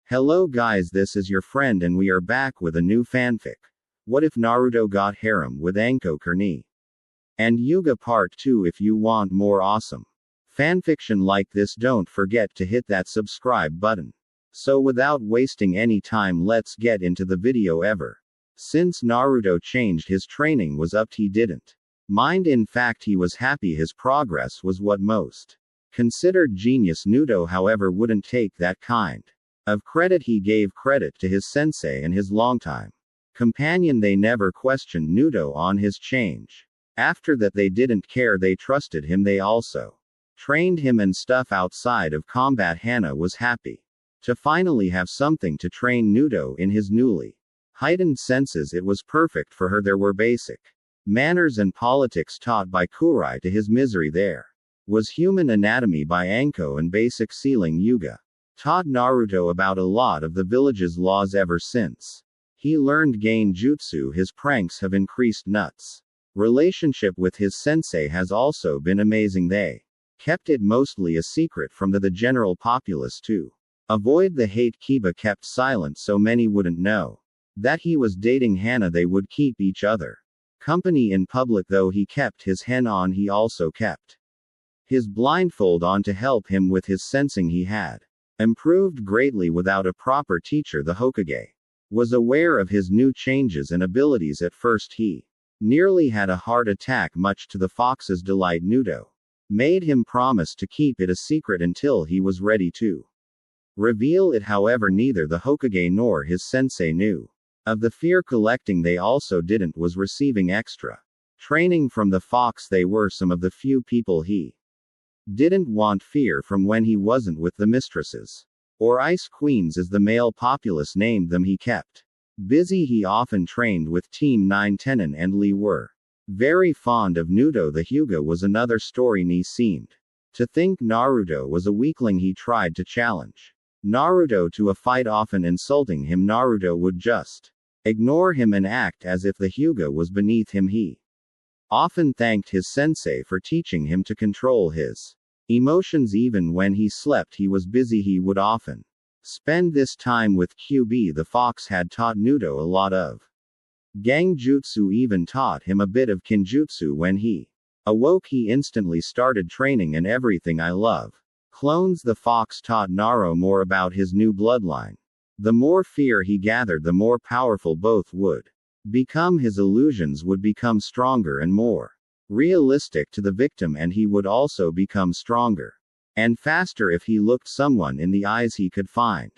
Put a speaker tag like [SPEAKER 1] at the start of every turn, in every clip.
[SPEAKER 1] Hello guys, this is your friend and we are back with a new fanfic. What if Naruto got Harem with Anko Kurenai and Yugao Part 2? If you want more awesome fanfiction like this, don't forget to hit that subscribe button. So without wasting any time, let's get into the video ever. Since Naruto changed his training was up, he didn't mind. In fact, he was happy. His progress was what most considered genius. Naruto, however, wouldn't take that kind of credit. He gave credit to his sensei and his longtime companion. They never questioned Naruto on his change. After that, they didn't care. They trusted him. They also trained him and stuff outside of combat. Hana was happy to finally have something to train Naruto in his newly heightened senses. It was perfect for her. There were basic manners and politics taught by Kurenai. To his misery, there was human anatomy by Anko and basic sealing. Yugao taught Naruto about a lot of the village's laws. Ever since he learned Genjutsu, his pranks have increased. Nuts' relationship with his sensei has also been amazing. They kept it mostly a secret from the general populace to avoid the hate. Kiba kept silent so many wouldn't know that he was dating Hana. They would keep each other company in public, though he kept his hen on. He also kept his blindfold on to help him with his sensing. He had improved greatly without a proper teacher. The Hokage was aware of his new changes and abilities. At first, he nearly had a heart attack, much to the fox's delight. Naruto made him promise to keep it a secret until he was ready to reveal it. However, neither the Hokage nor his sensei knew of the fear collecting. They also didn't was receiving extra training from the fox. They were some of the few people he didn't want fear from when he wasn't with the mistresses, or ice queens as the male populace named them. He kept busy. He often trained with Team 9. Tenon and Lee were very fond of Naruto. The Hyuga was another story. Ni seemed to think Naruto was a weakling. He tried to challenge Naruto to a fight, often insulting him. Naruto would just ignore him and act as if the Hyuga was beneath him. He often thanked his sensei for teaching him to control his emotions. Even when he slept, he was busy. He would often spend this time with QB. The fox had taught Naruto a lot of Genjutsu, even taught him a bit of Kinjutsu. When he awoke, he instantly started training and everything. I love clones. The fox taught Naruto more about his new bloodline. The more fear he gathered, the more powerful both would become. His illusions would become stronger and more realistic to the victim, and he would also become stronger and faster if he looked someone in the eyes. He could find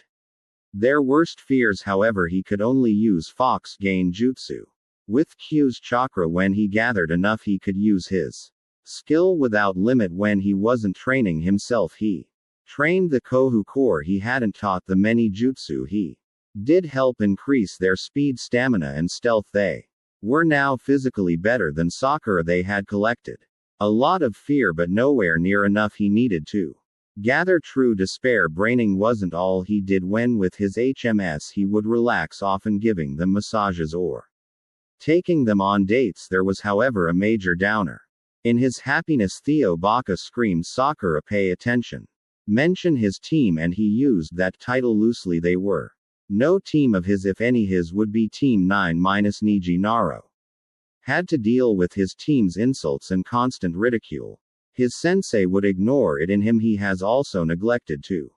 [SPEAKER 1] their worst fears. However, he could only use fox Genjutsu with Q's chakra. When he gathered enough, he could use his skill without limit. When he wasn't training himself, he trained the Kohu core. He hadn't taught the many jutsu he did help increase their speed, stamina, and stealth. They were now physically better than Sakura. They had collected a lot of fear, but nowhere near enough. He needed to gather true despair. Braining wasn't all he did. When with his HMS, he would relax, often giving them massages or taking them on dates. There was, however, a major downer in his happiness. Theo Baka screamed, "Sakura, pay attention. Mention his team," and he used that title loosely. They were no team of his. If any, his would be Team 9 minus Niji. Naruto had to deal with his team's insults and constant ridicule. His sensei would ignore it in him. He has also neglected to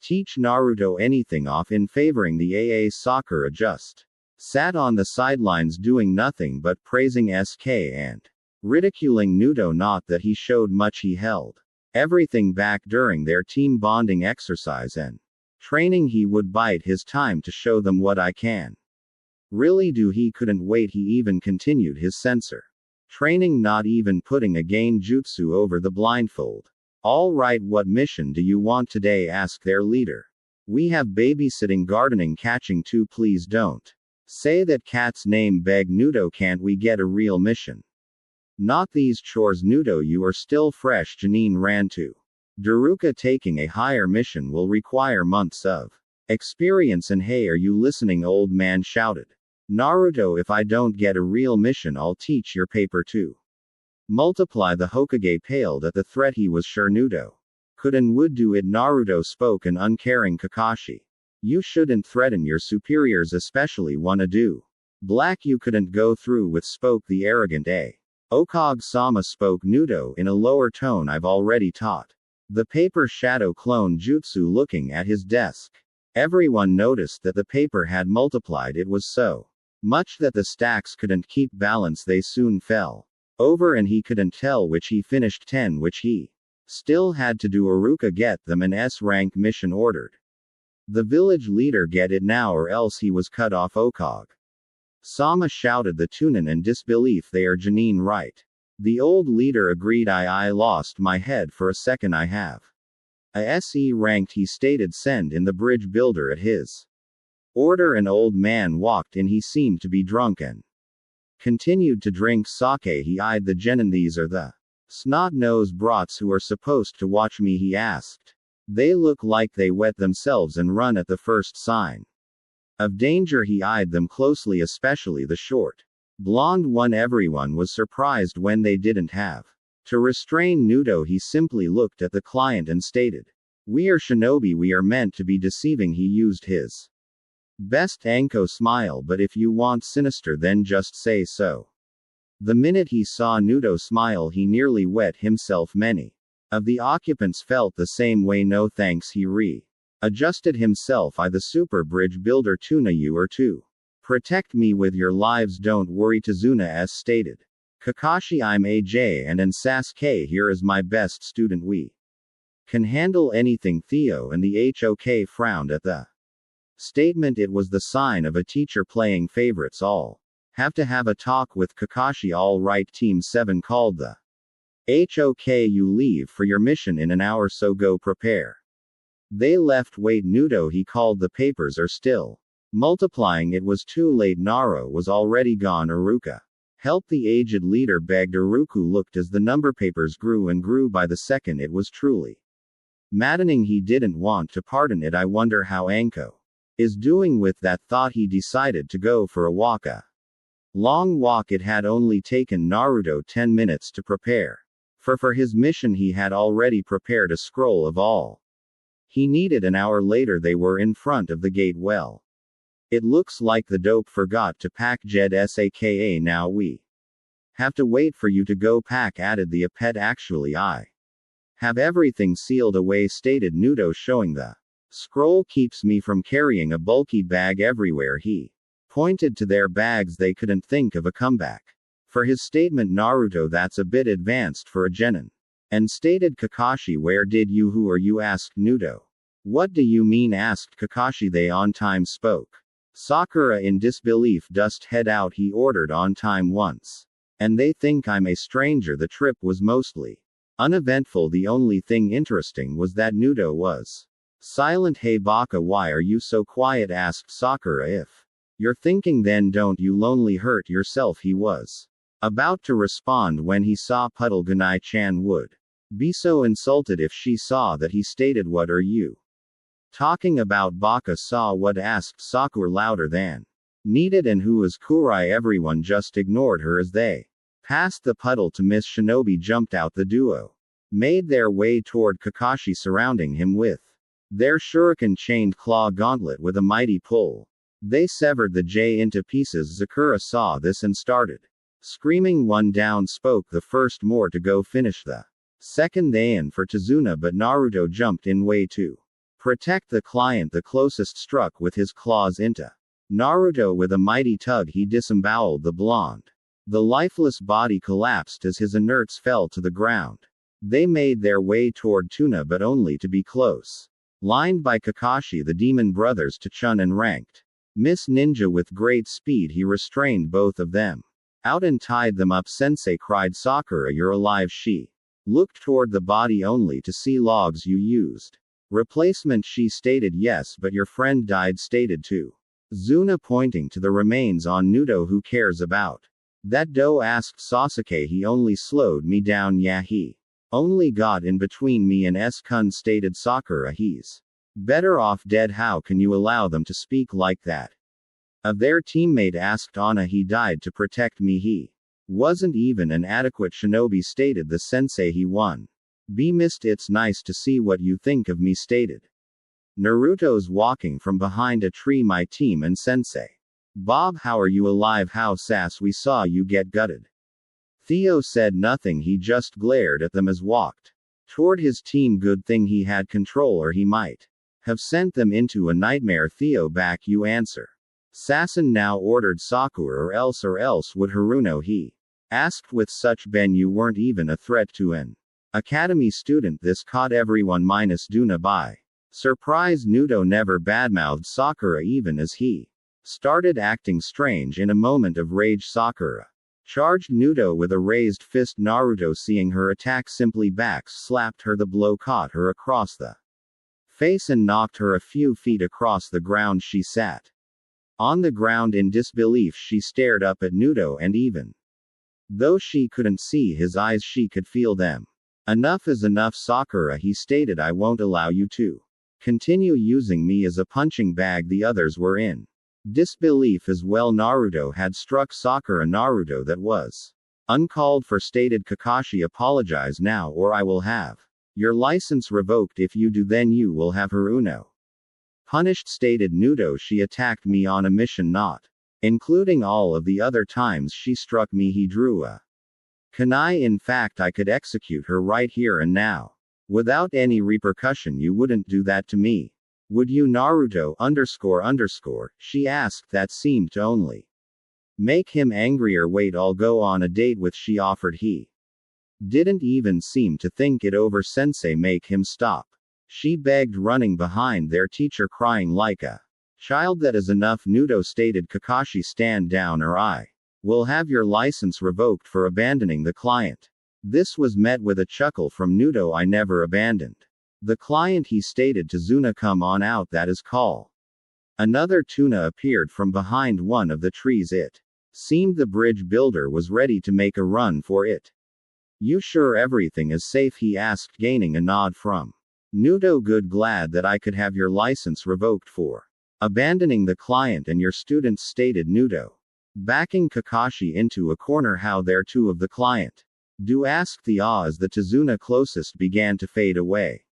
[SPEAKER 1] teach Naruto anything, off in favoring the AA. Sakura just sat on the sidelines doing nothing but praising SK and ridiculing Naruto. Not that he showed much. He held everything back during their team bonding exercise and training. He would bide his time to show them what I can really do. He couldn't wait. He even continued his sensor training, not even putting a Genjutsu over the blindfold. "All right, what mission do you want today?" asked their leader. "We have babysitting, gardening, catching too. Please don't say that cat's name." Begged Naruto. "Can't we get a real mission? Not these chores." "Naruto, you are still fresh." Janine ran to Daruka. "Taking a higher mission will require months of experience, and hey, are you listening?" Old man shouted. "Naruto, if I don't get a real mission, I'll teach your paper to multiply." The Hokage paled at the threat. He was sure Naruto could and would do it. Naruto spoke an uncaring Kakashi. You shouldn't threaten your superiors, especially wanna do. Black you couldn't go through with, spoke the arrogant A. Okage-sama, spoke Nudo in a lower tone. I've already taught the paper shadow clone jutsu. Looking at his desk, everyone noticed that the paper had multiplied. It was so much that the stacks couldn't keep balance. They soon fell over and he couldn't tell which he finished 10 which he still had to do. Aruka, get them an S-rank mission ordered. The village leader, get it now or else he was cut off. Okage Sama shouted the tunin in disbelief. They are Janine, right? The old leader agreed. I lost my head for a second. I have a SE ranked, he stated. Send in the bridge builder at his order. An old man walked in. He seemed to be drunk and continued to drink sake. He eyed the genin. These are the snot-nosed brats who are supposed to watch me, he asked. They look like they wet themselves and run at the first sign of danger. He eyed them closely, especially the short blonde one. Everyone was surprised when they didn't have to restrain Nudo. He simply looked at the client and stated, we are shinobi, we are meant to be deceiving. He used his best Anko smile, but if you want sinister then just say so. The minute he saw Nudo smile he nearly wet himself. Many of the occupants felt the same way. No thanks, he adjusted himself. I the super bridge builder. Tuna, you are to protect me with your lives. Don't worry, Tazuna s stated. Kakashi, I'm AJ and Sasuke here is my best student. We can handle anything. Theo and the HOK frowned at the statement. It was the sign of a teacher playing favorites. All have to have a talk with Kakashi. All right, Team 7 called the HOK. You leave for your mission in an hour, so go prepare. They left. Wait, Nudo, he called, the papers are still multiplying. It was too late. Naro was already gone. Aruka help, the aged leader begged. Aruku looked as the number papers grew and grew. By the second it was truly maddening. He didn't want to pardon it. I wonder how Anko is doing. With that thought he decided to go for a walk. A long walk. It had only taken Naruto 10 minutes to prepare for his mission. He had already prepared a scroll of all he needed. An hour later they were in front of the gate. Well, it looks like the dope forgot to pack Jed Saka. Now we have to wait for you to go pack, added the Apet. Actually I have everything sealed away, stated Nudo, showing the scroll keeps me from carrying a bulky bag everywhere. He pointed to their bags. They couldn't think of a comeback for his statement. Naruto, that's a bit advanced for a genin. And stated Kakashi, where did you, who are you, asked Nudo. What do you mean, asked Kakashi. They on time, spoke Sakura in disbelief. Dust head out, he ordered. On time once. And they think I'm a stranger. The trip was mostly uneventful. The only thing interesting was that Nudo was silent. Hey Baka, why are you so quiet, asked Sakura. If you're thinking then don't you lonely hurt yourself. He was about to respond when he saw Puddle. Gunai-chan would be so insulted if she saw that. He stated, what are you talking about? Baka saw what, asked Sakura louder than needed. And who is Kurai? Everyone just ignored her as they passed the Puddle to Miss Shinobi jumped out. The duo made their way toward Kakashi, surrounding him with their shuriken chained claw gauntlet. With a mighty pull, they severed the J into pieces. Sakura saw this and started screaming. One down, spoke the first. More to go, finish the second. They in for Tazuna, but Naruto jumped in way to protect the client. The closest struck with his claws into Naruto. With a mighty tug he disemboweled the blonde. The lifeless body collapsed as his inerts fell to the ground. They made their way toward Tuna, but only to be close lined by Kakashi, the demon brothers, to Chun and ranked Miss Ninja. With great speed he restrained both of them out and tied them up. Sensei, cried Sakura, you're alive. She looked toward the body only to see logs. You used replacement, she stated. Yes, but your friend died, stated too Zuna, pointing to the remains on Nudo. Who cares about that dough, asked Sasuke. He only slowed me down. Yeah, he only got in between me and S-kun, stated Sakura. He's better off dead. How can you allow them to speak like that of their teammate, asked Anna. He died to protect me. He wasn't even an adequate shinobi, stated the sensei. He won. Be missed. It's nice to see what you think of me, stated Naruto's walking from behind a tree. My team and sensei. Bob, how are you alive? How sass, we saw you get gutted. Theo said nothing, he just glared at them as walked toward his team. Good thing he had control or he might have sent them into a nightmare. Theo, back you answer. Sassen now ordered Sakura, or else would Haruno, he asked with such ben, you weren't even a threat to an academy student. This caught everyone minus Duna by surprise. Nudo never badmouthed Sakura even as he started acting strange. In a moment of rage, Sakura charged Nudo with a raised fist. Naruto, seeing her attack, simply slapped her. The blow caught her across the face and knocked her a few feet across the ground. She sat on the ground in disbelief. She stared up at Nudo, and even though she couldn't see his eyes, she could feel them. Enough is enough, Sakura, he stated. I won't allow you to continue using me as a punching bag. The others were in disbelief as well. Naruto had struck Sakura. Naruto, that was uncalled for, stated Kakashi. Apologize now or I will have your license revoked. If you do, then you will have Haruno punished, stated Nudo. She attacked me on a mission, not including all of the other times she struck me. He drew a kunai. In fact, I could execute her right here and now without any repercussion. You wouldn't do that to me, would you? Naruto __, she asked. That seemed to only make him angrier. Wait, I'll go on a date with, she offered. He didn't even seem to think it over. Sensei, make him stop, she begged, running behind their teacher crying like a child. That is enough, Nudo stated. Kakashi, stand down or I will have your license revoked for abandoning the client. This was met with a chuckle from Nudo. I never abandoned the client, he stated to Zuna. Come on out, that is call. Another tuna appeared from behind one of the trees. It seemed the bridge builder was ready to make a run for it. You sure everything is safe, he asked, gaining a nod from Nudo. Good, glad that I could have your license revoked for abandoning the client and your students, stated Nudo, backing Kakashi into a corner. How there two of the client do, asked the as the Tazuna closest began to fade away.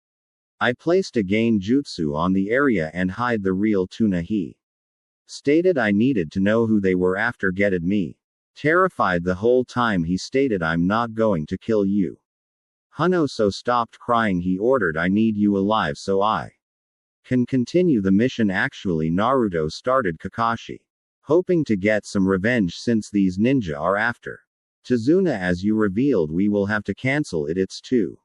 [SPEAKER 1] I placed a gain jutsu on the area and hide the real tuna, he stated. I needed to know who they were after getting me terrified the whole time, he stated. I'm not going to kill you, Huno, so stopped crying, he ordered. I need you alive so I can continue the mission. Actually, Naruto, started Kakashi, hoping to get some revenge since these ninja are after Tazuna. As you revealed, we will have to cancel it. It's too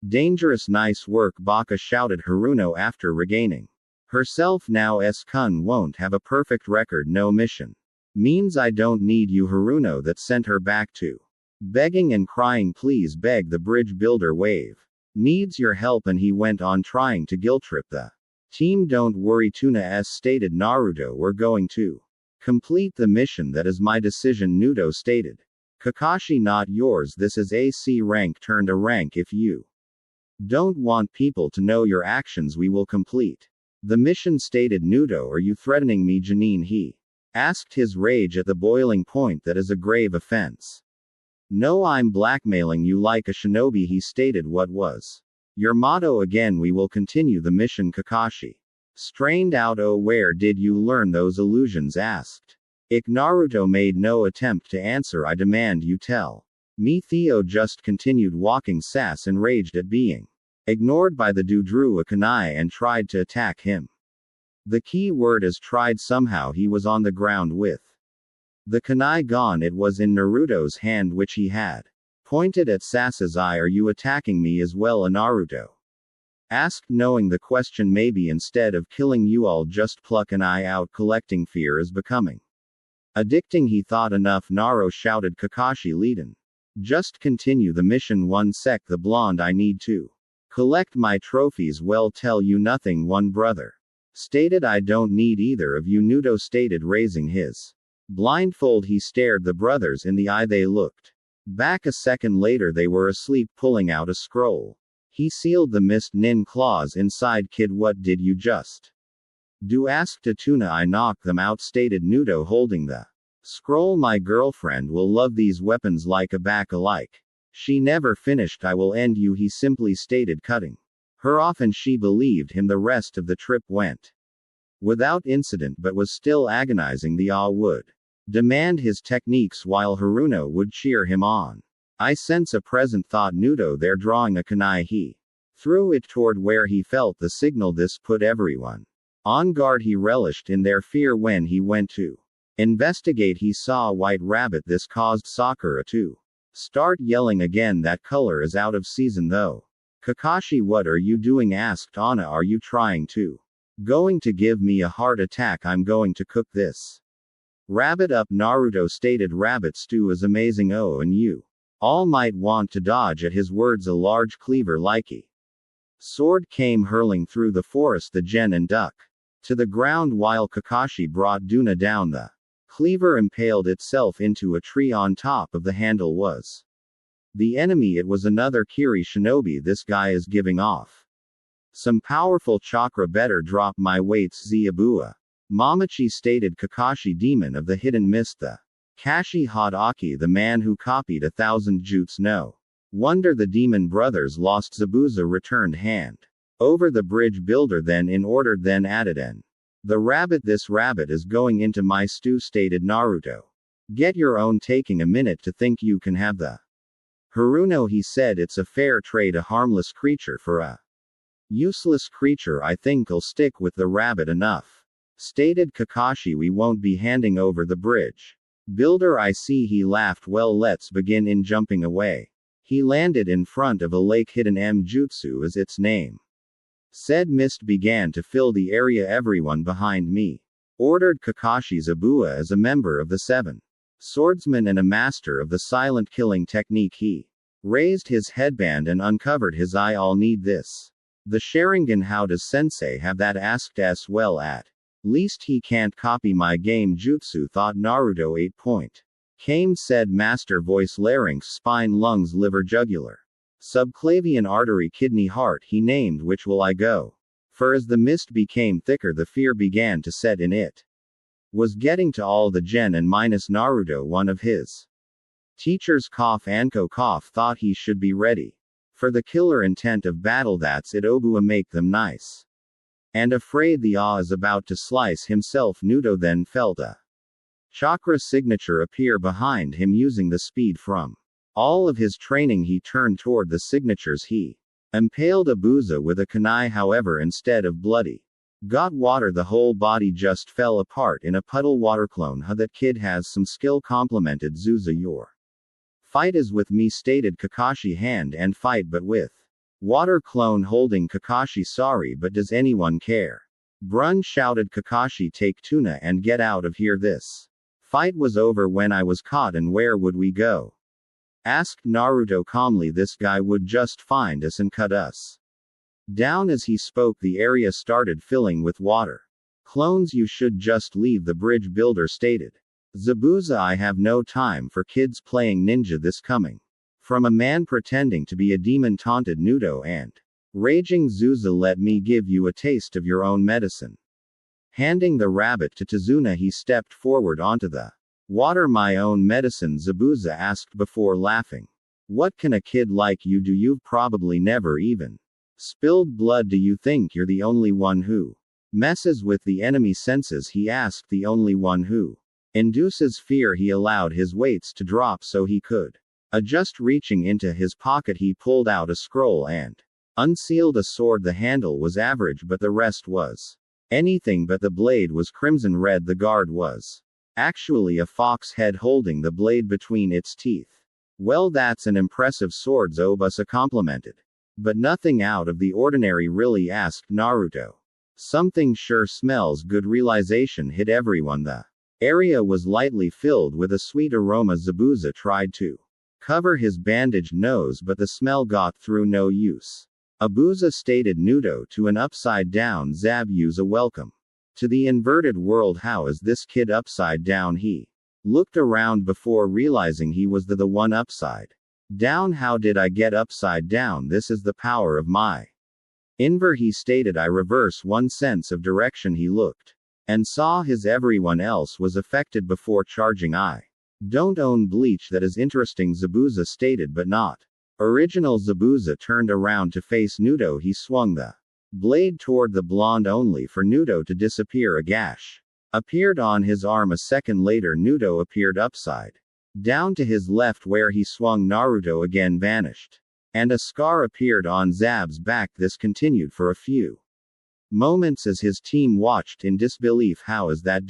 [SPEAKER 1] dangerous. Nice work, Baka, shouted Haruno after regaining herself. Now S-kun won't have a perfect record. No mission means I don't need you, Haruno. That sent her back to begging and crying. Please beg the bridge builder. Wave needs your help, and he went on trying to guilt trip the team. Don't worry, Tuna S, stated Naruto. We're going to complete the mission. That is my decision, Nudo stated. Kakashi, not yours. This is a C rank turned a rank. If you don't want people to know your actions, we will complete the mission, stated Nudo. Are you threatening me, Janine? He asked, his rage at the boiling point. That is a grave offense. No, I'm blackmailing you like a shinobi, he stated. What was your motto again? We will continue the mission, Kakashi strained out. Oh, where did you learn those illusions? Asked Naruto made no attempt to answer. I demand you tell me. Theo just continued walking, sass enraged at being ignored by the dude, drew a kunai and tried to attack him. The key word is tried. Somehow he was on the ground with the kunai gone. It was in Naruto's hand, which he had pointed at Sas's eye. Are you attacking me as well? Naruto asked, knowing the question. Maybe instead of killing you, I'll just pluck an eye out. Collecting fear is becoming addicting, he thought. Enough, Naro, shouted Kakashi, leading. Just continue the mission. 1 sec, the blonde. I need to collect my trophies. Well, tell you nothing, one brother stated. I don't need either of you, Nudo stated, raising his blindfold. He stared the brothers in the eye. They looked back. A second later they were asleep. Pulling out a scroll, he sealed the mist nin claws inside. Kid, what did you just do? asked Tuna. I knocked them out, stated Nudo, holding the scroll. My girlfriend will love these weapons like a back alike. She never finished. I will end you, he simply stated, cutting Her off and she believed him. The rest of the trip went without incident, but was still agonizing. The would demand his techniques while Haruno would cheer him on. I sense a present, thought Nudo there, drawing a kunai. He threw it toward where he felt the signal. This put everyone on guard. He relished in their fear. When he went to investigate, he saw a white rabbit. This caused Sakura to start yelling again. That color is out of season though. Kakashi, what are you doing? Asked Anna. Are you trying to going to give me a heart attack? I'm going to cook this rabbit up, Naruto stated. Rabbit stew is amazing. Oh, and you all might want to dodge. At his words, a large cleaver likey sword came hurling through the forest. The gen and duck to the ground while Kakashi brought Duna down. The cleaver impaled itself into a tree. On top of the handle was the enemy. It was another Kiri shinobi. This guy is giving off some powerful chakra. Better drop my weights. Ziabua Mamachi stated. Kakashi, demon of the hidden mist, the Kashi Hadaki, the man who copied 1,000 jutsu. No wonder the demon brothers lost. Zabuza returned hand over the bridge builder, then in ordered, then added an the rabbit. This rabbit is going into my stew, stated Naruto. Get your own. Taking a minute to think, you can have the Haruno, he said. It's a fair trade, a harmless creature for a useless creature. I think I'll stick with the rabbit. Enough, stated Kakashi. We won't be handing over the bridge builder. I see, he laughed. Well, let's begin. In jumping away, he landed in front of a lake. Hidden jutsu is its name, said. Mist began to fill the area. Everyone behind me, ordered Kakashi. Zabua is a member of the 7 swordsmen and a master of the silent killing technique. He raised his headband and uncovered his eye. I'll need this. The Sharingan. How does sensei have that? Asked S. Well, at least he can't copy my game jutsu, thought Naruto. 8 point. Kame said. Master voice. Larynx, spine, lungs, liver, jugular, subclavian, artery, kidney, heart. He named. Which will I go for? As the mist became thicker, the fear began to set in. It was getting to all the gen and minus Naruto. One of his teachers cough. Anko cough. Thought he should be ready for the killer intent of battle. That's it. Obua make them nice and afraid. The is about to slice himself. Nudo then felt a chakra signature appear behind him. Using the speed from all of his training, he turned toward the signatures. He impaled Abuza with a kunai. However, instead of bloody got water, the whole body just fell apart in a puddle. Water clone. That kid has some skill, complimented Zuza. Your fight is with me, stated Kakashi. Hand and fight, but with water. Clone holding Kakashi. Sorry, but does anyone care? Brun shouted. Kakashi, take Tuna and get out of here. This fight was over when I was caught, and where would we go? Asked Naruto calmly. This guy would just find us and cut us down. As he spoke, the area started filling with water. Clones, you should just leave the bridge builder stated Zabuza. I have no time for kids playing ninja. This coming from a man pretending to be a demon, taunted Nudo and raging Zuza. Let me give you a taste of your own medicine. Handing the rabbit to Tazuna, he stepped forward onto the water. My own medicine? Zabuza asked before laughing. What can a kid like you do? You've probably never even spilled blood. Do you think you're the only one who messes with the enemy senses? He asked. The only one who induces fear. He allowed his weights to drop so he could adjust. Reaching into his pocket, he pulled out a scroll and unsealed a sword. The handle was average, but the rest was anything but. The blade was crimson red. The guard was actually a fox head holding the blade between its teeth. Well, that's an impressive sword, Zabuza complimented. But nothing out of the ordinary, really? Asked Naruto. Something sure smells good. Realization hit everyone. The area was lightly filled with a sweet aroma. Zabuza tried to cover his bandaged nose, but the smell got through. No use. Abuza stated Nudo to an upside down Zab. Use a welcome to the inverted world. How is this kid upside down? He looked around before realizing he was the one upside down. How did I get upside down? This is the power of my inver, he stated. I reverse one sense of direction. He looked and saw his everyone else was affected before charging. I don't own bleach. That is interesting, Zabuza stated, but not Original Zabuza turned around to face Naruto. He swung the blade toward the blonde only for Naruto to disappear. A gash appeared on his arm. A second later Naruto appeared upside down to his left where he swung. Naruto again vanished. And a scar appeared on Zab's back. This continued for a few moments as his team watched in disbelief. How is that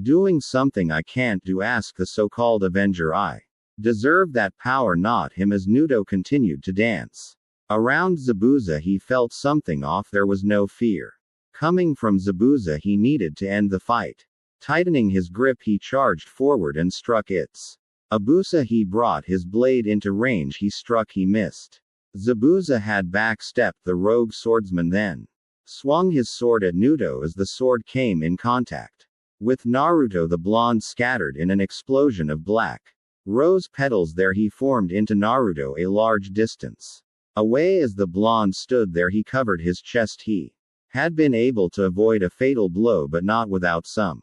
[SPEAKER 1] doing something I can't do? Asked the so-called Avenger. I deserve that power, not him. As Naruto continued to dance around Zabuza, he felt something off. There was no fear coming from Zabuza. He needed to end the fight. Tightening his grip, he charged forward and struck its Abusa. He brought his blade into range. He struck. He missed. Zabuza had backstepped the rogue swordsman, then swung his sword at Naruto. As the sword came in contact with Naruto, the blonde scattered in an explosion of black rose petals. There he formed into Naruto a large distance away. As the blonde stood there, he covered his chest. He had been able to avoid a fatal blow, but not without some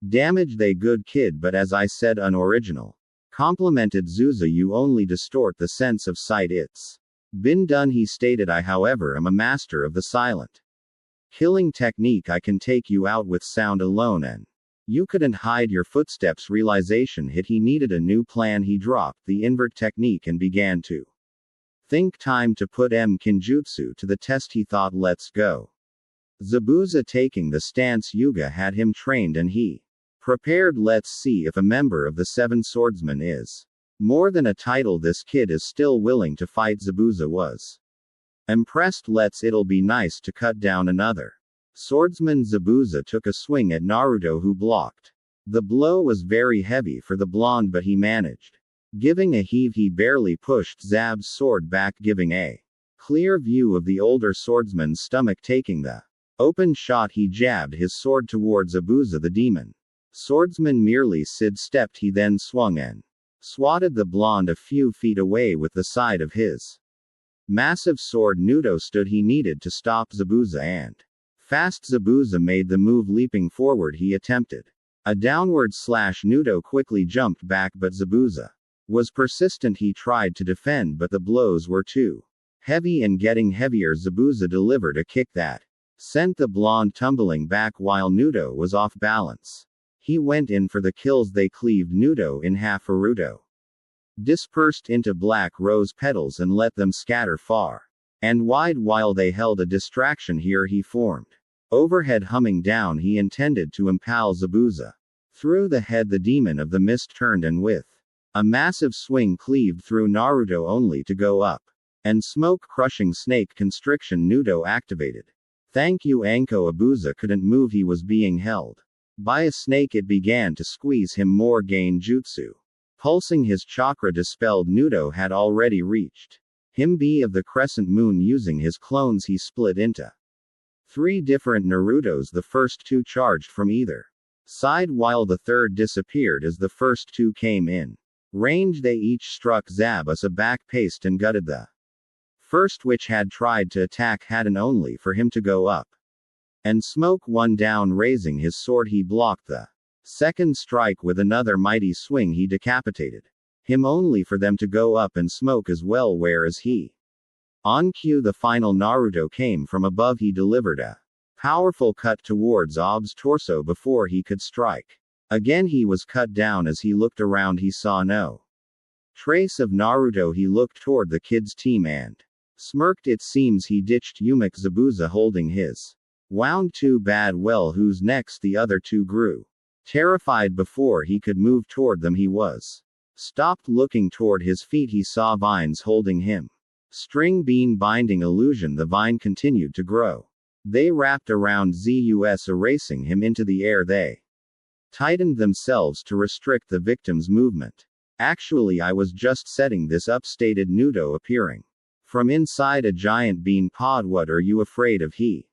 [SPEAKER 1] damage. They good kid, but as I said, unoriginal. Complimented Zuza. You only distort the sense of sight. It's been done, he stated. I, however, am a master of the silent killing technique. I can take you out with sound alone, and you couldn't hide your footsteps. Realization hit. He needed a new plan. He dropped the invert technique and began to think. Time to put Kinjutsu to the test, he thought. Let's go. Zabuza taking the stance Yuga had him trained, and he prepared. Let's see if a member of the Seven Swordsmen is more than a title. This kid is still willing to fight. Zabuza was impressed. It'll be nice to cut down another swordsman. Zabuza took a swing at Naruto, who blocked. The blow was very heavy for the blonde, but he managed. Giving a heave, he barely pushed Zab's sword back, giving a clear view of the older swordsman's stomach. Taking the open shot, he jabbed his sword towards Zabuza. The demon swordsman merely sidestepped. He then swung and swatted the blonde a few feet away with the side of his massive sword. Naruto stood. He needed to stop Zabuza, and fast Zabuza made the move. Leaping forward, he attempted a downward slash. Naruto quickly jumped back, but Zabuza was persistent. He tried to defend, but the blows were too heavy and getting heavier. Zabuza delivered a kick that sent the blonde tumbling back while Naruto was off balance. He went in for the kills. They cleaved Naruto in half. Naruto dispersed into black rose petals and let them scatter far and wide while they held a distraction. Here he formed overhead, humming down. He intended to impale Zabuza through the head. The demon of the mist turned and with a massive swing cleaved through Naruto, only to go up and smoke. Crushing snake constriction. Naruto activated. Thank you, Anko. Abusa couldn't move. He was being held by a snake. It began to squeeze him more. Gain jutsu pulsing his chakra dispelled. Naruto had already reached him. B of the crescent moon. Using his clones, he split into 3 different Narutos. The first 2 charged from either side, while the third disappeared as the first 2 came in range. They each struck Zabuza back, paced and gutted the first, which had tried to attack Hadden, only for him to go up and smoke one down. Raising his sword, he blocked the second strike with another mighty swing. He decapitated him, only for them to go up and smoke as well. Whereas he on cue, the final Naruto came from above. He delivered a powerful cut towards Ob's torso before he could strike again. He was cut down. As he looked around, he saw no trace of Naruto. He looked toward the kid's team and smirked. It seems he ditched Yumik. Zabuza holding his wound. Too bad. Well, who's next? The other 2 grew terrified before he could move toward them. He was stopped. Looking toward his feet, he saw vines holding him. String bean binding illusion. The vine continued to grow. They wrapped around Zeus, erasing him into the air. They tightened themselves to restrict the victim's movement. Actually, I was just setting this up, stated Naruto, appearing from inside a giant bean pod. What are you afraid of? He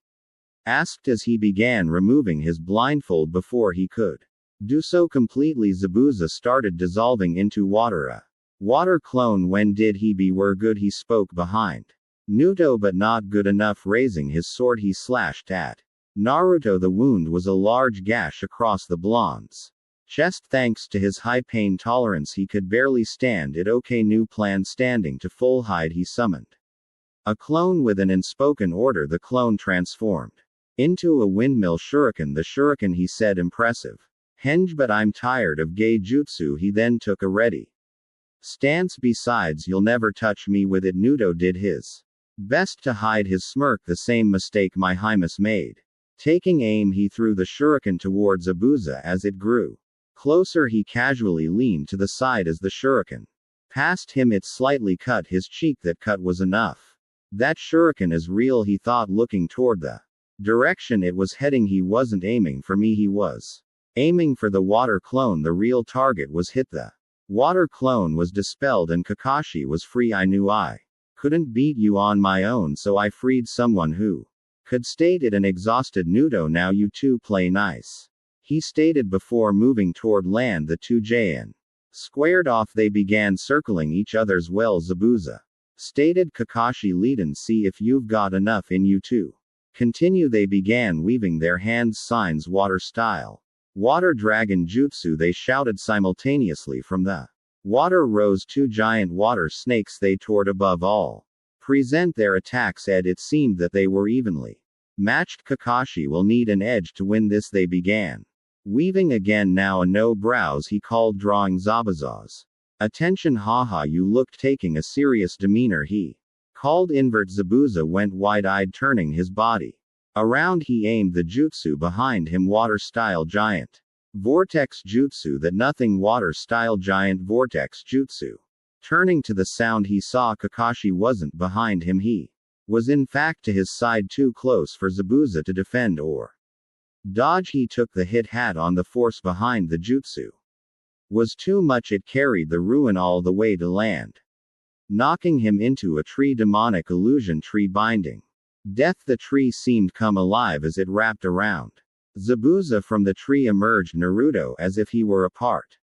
[SPEAKER 1] asked as he began removing his blindfold. Before he could do so completely, Zabuza started dissolving into water. A water clone. When did he be were good? He spoke behind Naruto, but not good enough. Raising his sword, he slashed at Naruto. The wound was a large gash across the blonde's chest. Thanks to his high pain tolerance he could barely stand it. Okay, new plan. Standing to full height he summoned a clone with an unspoken order. The clone transformed into a windmill shuriken. The shuriken, he said, impressive. Henge, but I'm tired of gay jutsu. He then took a ready stance. Besides, you'll never touch me with it. Naruto did his best to hide his smirk. The same mistake my Highness made. Taking aim, he threw the shuriken towards Zabuza. As it grew closer, he casually leaned to the side as the shuriken passed him. It slightly cut his cheek. That cut was enough. That shuriken is real, he thought, looking toward the direction it was heading. He wasn't aiming for me, he was aiming for the water clone. The real target was hit. The water clone was dispelled and Kakashi was free. I knew I couldn't beat you on my own, so I freed someone who could, stated an exhausted Naruto. Now you two play nice, he stated before moving toward land. The two Jin squared off. They began circling each other's. Well, Zabuza, stated Kakashi, lead and see if you've got enough in you to continue. They began weaving their hands signs. Water style, water dragon jutsu, they shouted simultaneously. From the water rose two giant water snakes. They toured above all present their attacks. It seemed that they were evenly matched. Kakashi will need an edge to win this. They began weaving again. Now a no brows, he called, drawing Zabuza's attention. Haha, you looked taking a serious demeanor, he called. Invert. Zabuza went wide-eyed, turning his body around. He aimed the jutsu behind him. Water style giant vortex jutsu. That nothing. Water style giant vortex jutsu. Turning to the sound, he saw Kakashi wasn't behind him. He was in fact to his side, too close for Zabuza to defend or dodge. He took the hit. Had on the force behind the jutsu was too much. It carried the ruin all the way to land, knocking him into a tree. Demonic illusion, tree binding death. The tree seemed come alive as it wrapped around Zabuza. From the tree emerged Naruto. As if he were a part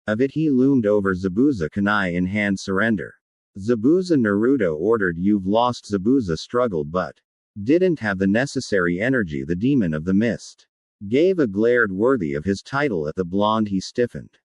[SPEAKER 1] of it, he loomed over Zabuza, kunai in hand. Surrender, Zabuza. Naruto ordered. You've lost. Zabuza struggled but didn't have the necessary energy. The demon of the mist gave a glared worthy of his title at the blonde. He stiffened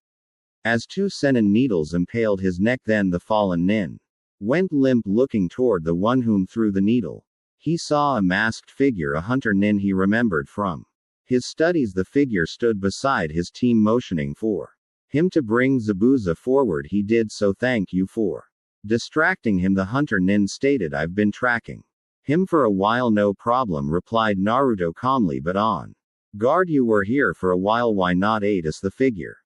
[SPEAKER 1] as two senin needles impaled his neck. Then the fallen nin went limp, looking toward the one whom threw the needle. He saw a masked figure, a hunter nin he remembered from his studies. The figure stood beside his team, motioning for him to bring Zabuza forward. He did so. Thank you for distracting him, the hunter nin stated. I've been tracking him for a while. No problem, replied Naruto calmly, but on guard. You were here for a while, why not aid us? The figure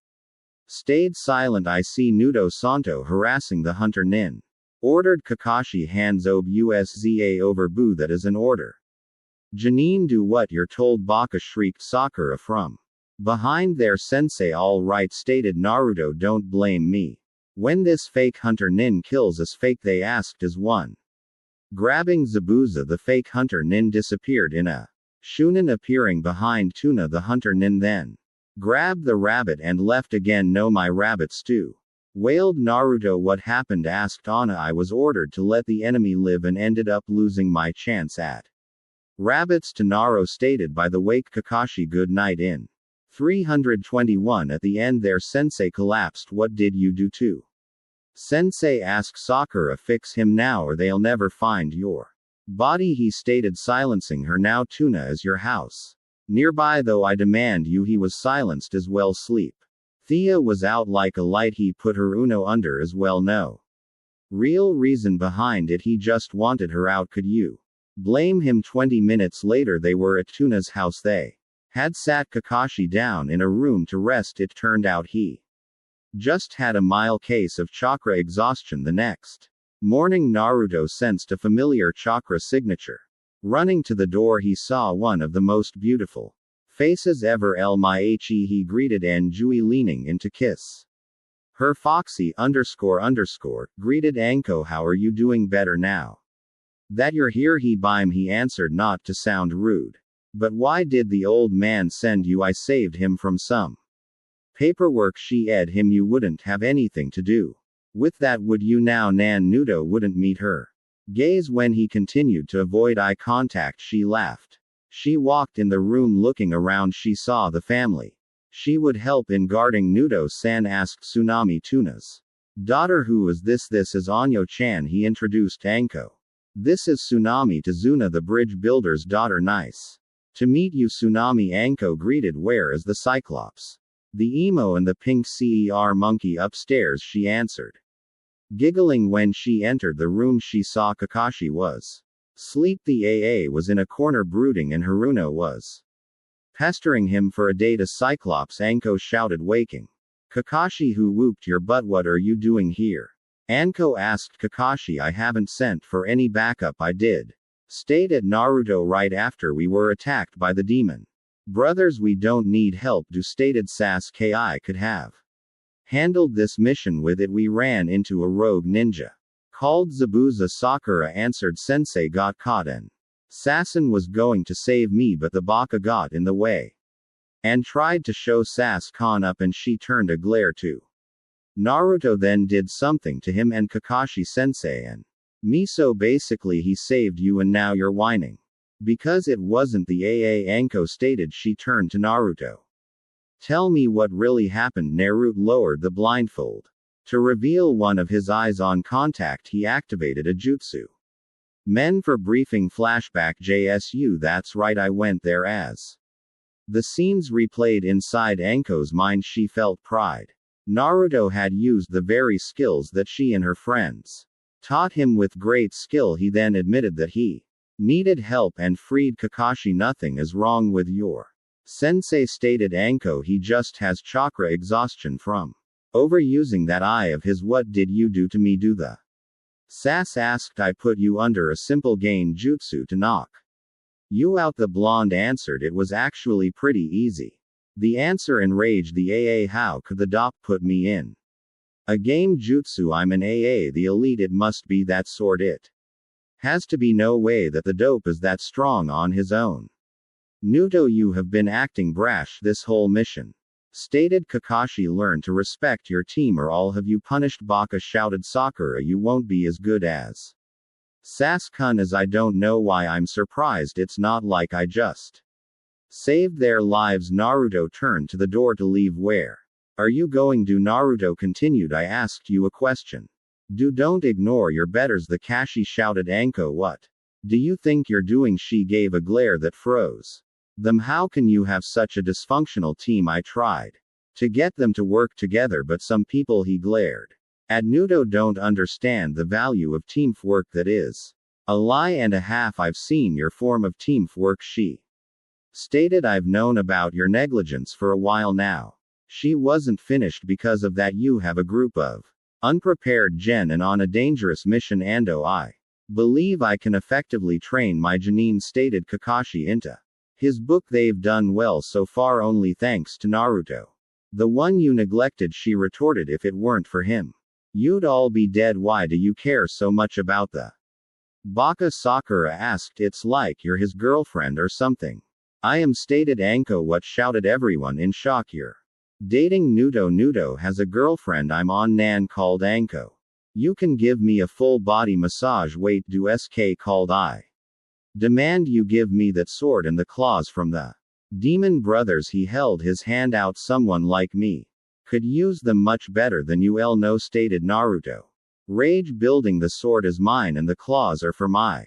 [SPEAKER 1] stayed silent. I see. Naruto Santo harassing the hunter nin, ordered Kakashi. Hands ob Usa over boo. That is an order. Janine, do what you're told. Baka shrieked Sakura from behind their sensei. All right, stated Naruto, don't blame me when this fake hunter nin kills us. Fake, they asked as one. Grabbing Zabuza, the fake hunter nin disappeared in a shunin, appearing behind Tuna. The hunter nin then grabbed the rabbit and left again. No, my rabbit stew, wailed Naruto. What happened? asked Ana. I was ordered to let the enemy live and ended up losing my chance at rabbits. To Naruto stated. By the wake Kakashi, good night. In 321 at the end their sensei collapsed. What did you do to sensei? asked Sakura. Fix him now or they'll never find your body, he stated, silencing her. Now Tuna is your house nearby, though I demand you. He was silenced as well. Sleep. Thea was out like a light. He put her Uno under as well. No real reason behind it. He just wanted her out. Could you blame him? 20 minutes later they were at Tuna's house. They had sat Kakashi down in a room to rest. It turned out he just had a mild case of chakra exhaustion. The next morning Naruto sensed a familiar chakra signature. Running to the door he saw one of the most beautiful faces ever. L-my-he, he greeted Anjui, leaning in to kiss her. Foxy __, greeted Anko. How are you doing? Better now that you're here. He answered, not to sound rude, but why did the old man send you? I saved him from some paperwork. She ed him. You wouldn't have anything to do with that, would you? Now Nan Nudo wouldn't meet her gaze when he continued to avoid eye contact. She laughed. She walked in the room looking around. She saw the family She would help in guarding Nudo-san, asked Tsunami Tuna's daughter. Who is this? This is Anyo-chan, he introduced Anko. This is Tsunami Tazuna, the bridge builder's daughter. Nice to meet you, Tsunami, Anko greeted. Where is the Cyclops? The emo and the pink CER monkey upstairs, she answered. Giggling when she entered the room, she saw Kakashi was asleep. The AA was in a corner brooding and Haruno was pestering him for a date. A Cyclops, Anko shouted, waking Kakashi, who whooped your butt. What are you doing here? Anko asked Kakashi. I haven't sent for any backup. I did. Stayed at Naruto right after we were attacked by the demon brothers. We don't need help. Stated Sasuke. I could have handled this mission with it. We ran into a rogue ninja called Zabuza. Sakura answered. Sensei got caught and Sassen was going to save me, but the baka got in the way and tried to show Sasuke up, and she turned a glare to Naruto, then did something to him and Kakashi sensei and me. So basically he saved you and now you're whining because it wasn't the AA, Anko stated. She turned to Naruto. Tell me what really happened. Naruto lowered the blindfold to reveal one of his eyes. On contact, he activated a jutsu. Men for briefing. Flashback. JSU. That's right, I went there. As the scenes replayed inside Anko's mind, she felt pride. Naruto had used the very skills that she and her friends taught him with great skill. He then admitted that he needed help and freed Kakashi. Nothing is wrong with your sensei, stated Anko. He just has chakra exhaustion from overusing that eye of his. What did you do to me? Do the Sass asked. I put you under a simple gain jutsu to knock you out, the blonde answered. It was actually pretty easy. The answer enraged the AA. How could the doc put me in a game jutsu? I'm an AA, the elite. It must be that sort. It has to be. No way that the dope is that strong on his own. Nudo, you have been acting brash this whole mission, stated Kakashi. Learn to respect your team or I'll have you punished. Baka shouted. Sakura, you won't be as good as Sasuke as I don't know why I'm surprised. It's not like I just saved their lives. Naruto turned to the door to leave. Where are you going? Do Naruto continued. I asked you a question. Don't ignore your betters, the Kashi shouted. Anko, what do you think you're doing? She gave a glare that froze them. How can you have such a dysfunctional team? I tried to get them to work together, but some people, he glared at Nudo, don't understand the value of teamwork. That is a lie and a half. I've seen your form of teamwork, she stated. I've known about your negligence for a while now. She wasn't finished. Because of that, you have a group of unprepared gen and on a dangerous mission. Ando, I believe I can effectively train my genin, stated Kakashi into his book. They've done well so far, only thanks to Naruto. The one you neglected, she retorted. If it weren't for him, you'd all be dead. Why do you care so much about the baka? Sakura asked. It's like you're his girlfriend or something. I am, stated Anko. What? Shouted everyone in shock. You're dating Nudo? Nudo has a girlfriend I'm on. Nan called Anko. You can give me a full body massage. Wait, do SK called. I demand you give me that sword and the claws from the demon brothers. He held his hand out. Someone like me could use them much better than you all know, stated Naruto. Rage building. The sword is mine and the claws are for my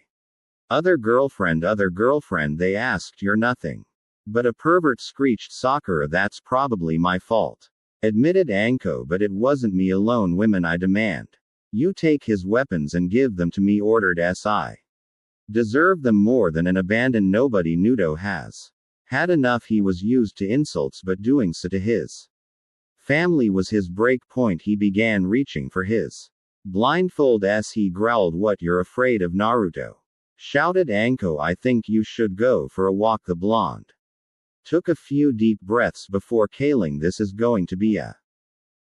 [SPEAKER 1] other girlfriend. Other girlfriend? They asked. You're nothing but a pervert, screeched Sakura. That's probably my fault, admitted Anko, but it wasn't me alone. Women, I demand you take his weapons and give them to me, ordered SI. Deserve them more than an abandoned nobody. Nudo has had enough. He was used to insults, but doing so to his family was his break point. He began reaching for his blindfold as he growled. What, you're afraid of Naruto? Shouted Anko. I think you should go for a walk. The blonde took a few deep breaths before kailing. This is going to be a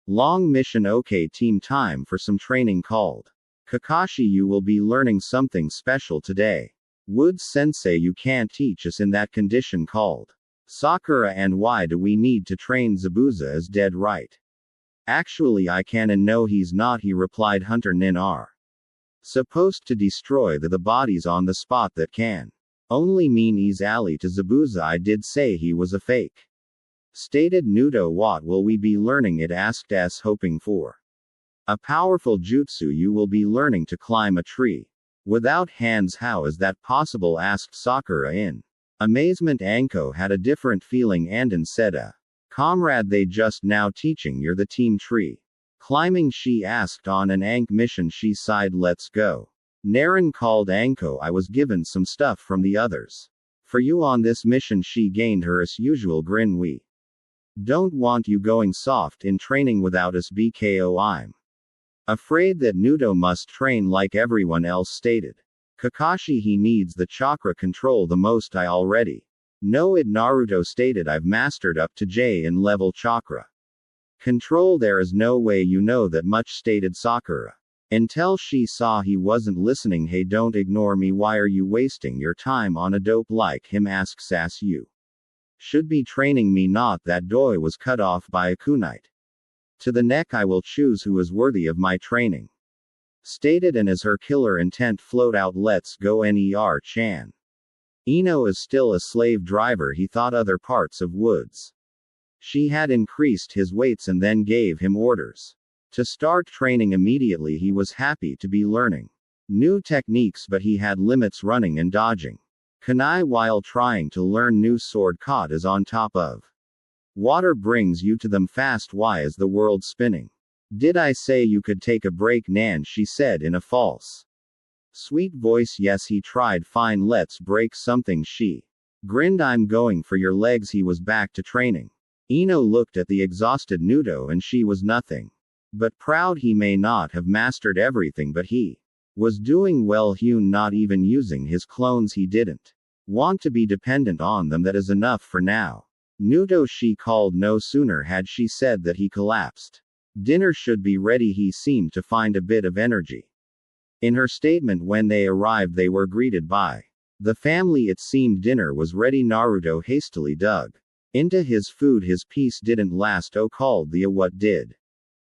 [SPEAKER 1] long mission. Okay team, time for some training, called Kakashi. You will be learning something special today. Woods sensei, you can't teach us in that condition, called Sakura. And why do we need to train? Zabuza is dead, right? Actually I can, and no he's not, he replied. Hunter Nin are supposed to destroy the bodies on the spot. That can only mean he's ally to Zabuza. I did say he was a fake Stated Naruto. What will we be learning? It asked S, hoping for a powerful jutsu. You will be learning to climb a tree. Without hands, how is that possible? Asked Sakura in amazement. Anko had a different feeling and said, comrade, they just now teaching you're the team tree climbing? She asked. On an Ank mission? She sighed. Let's go. Naren called Anko. I was given some stuff from the others for you on this mission. She gained her as usual grin. We don't want you going soft in training without us, BKO. I'm afraid that Naruto must train like everyone else, stated Kakashi. He needs the chakra control the most. I already know it, Naruto stated. I've mastered up to J in level chakra control. There is no way you know that much, stated Sakura. Until she saw he wasn't listening. Hey, don't ignore me. Why are you wasting your time on a dope like him? Asked Sass. You should be training me, not that. Doi was cut off by a kunite to the neck. I will choose who is worthy of my training, stated, and as her killer intent flowed out, let's go. Ner-chan. Ino is still a slave driver. He thought other parts of woods. She had increased his weights and then gave him orders to start training immediately. He was happy to be learning new techniques, but he had limits running and dodging kunai while trying to learn new sword. Caught is on top of water brings you to them fast. Why is the world spinning? Did I say you could take a break, Nan? She said in a false sweet voice. Yes, he tried. Fine, let's break something. She grinned. I'm going for your legs. He was back to training. Ino looked at the exhausted Naruto and she was nothing but proud. He may not have mastered everything, but he was doing well. Hyun not even using his clones. He didn't want to be dependent on them. That is enough for now. Naruto, she called. No sooner had she said that he collapsed. Dinner should be ready. He seemed to find a bit of energy in her statement. When they arrived, they were greeted by the family. It seemed dinner was ready. Naruto hastily dug into his food. His piece didn't last. Oh, called the what did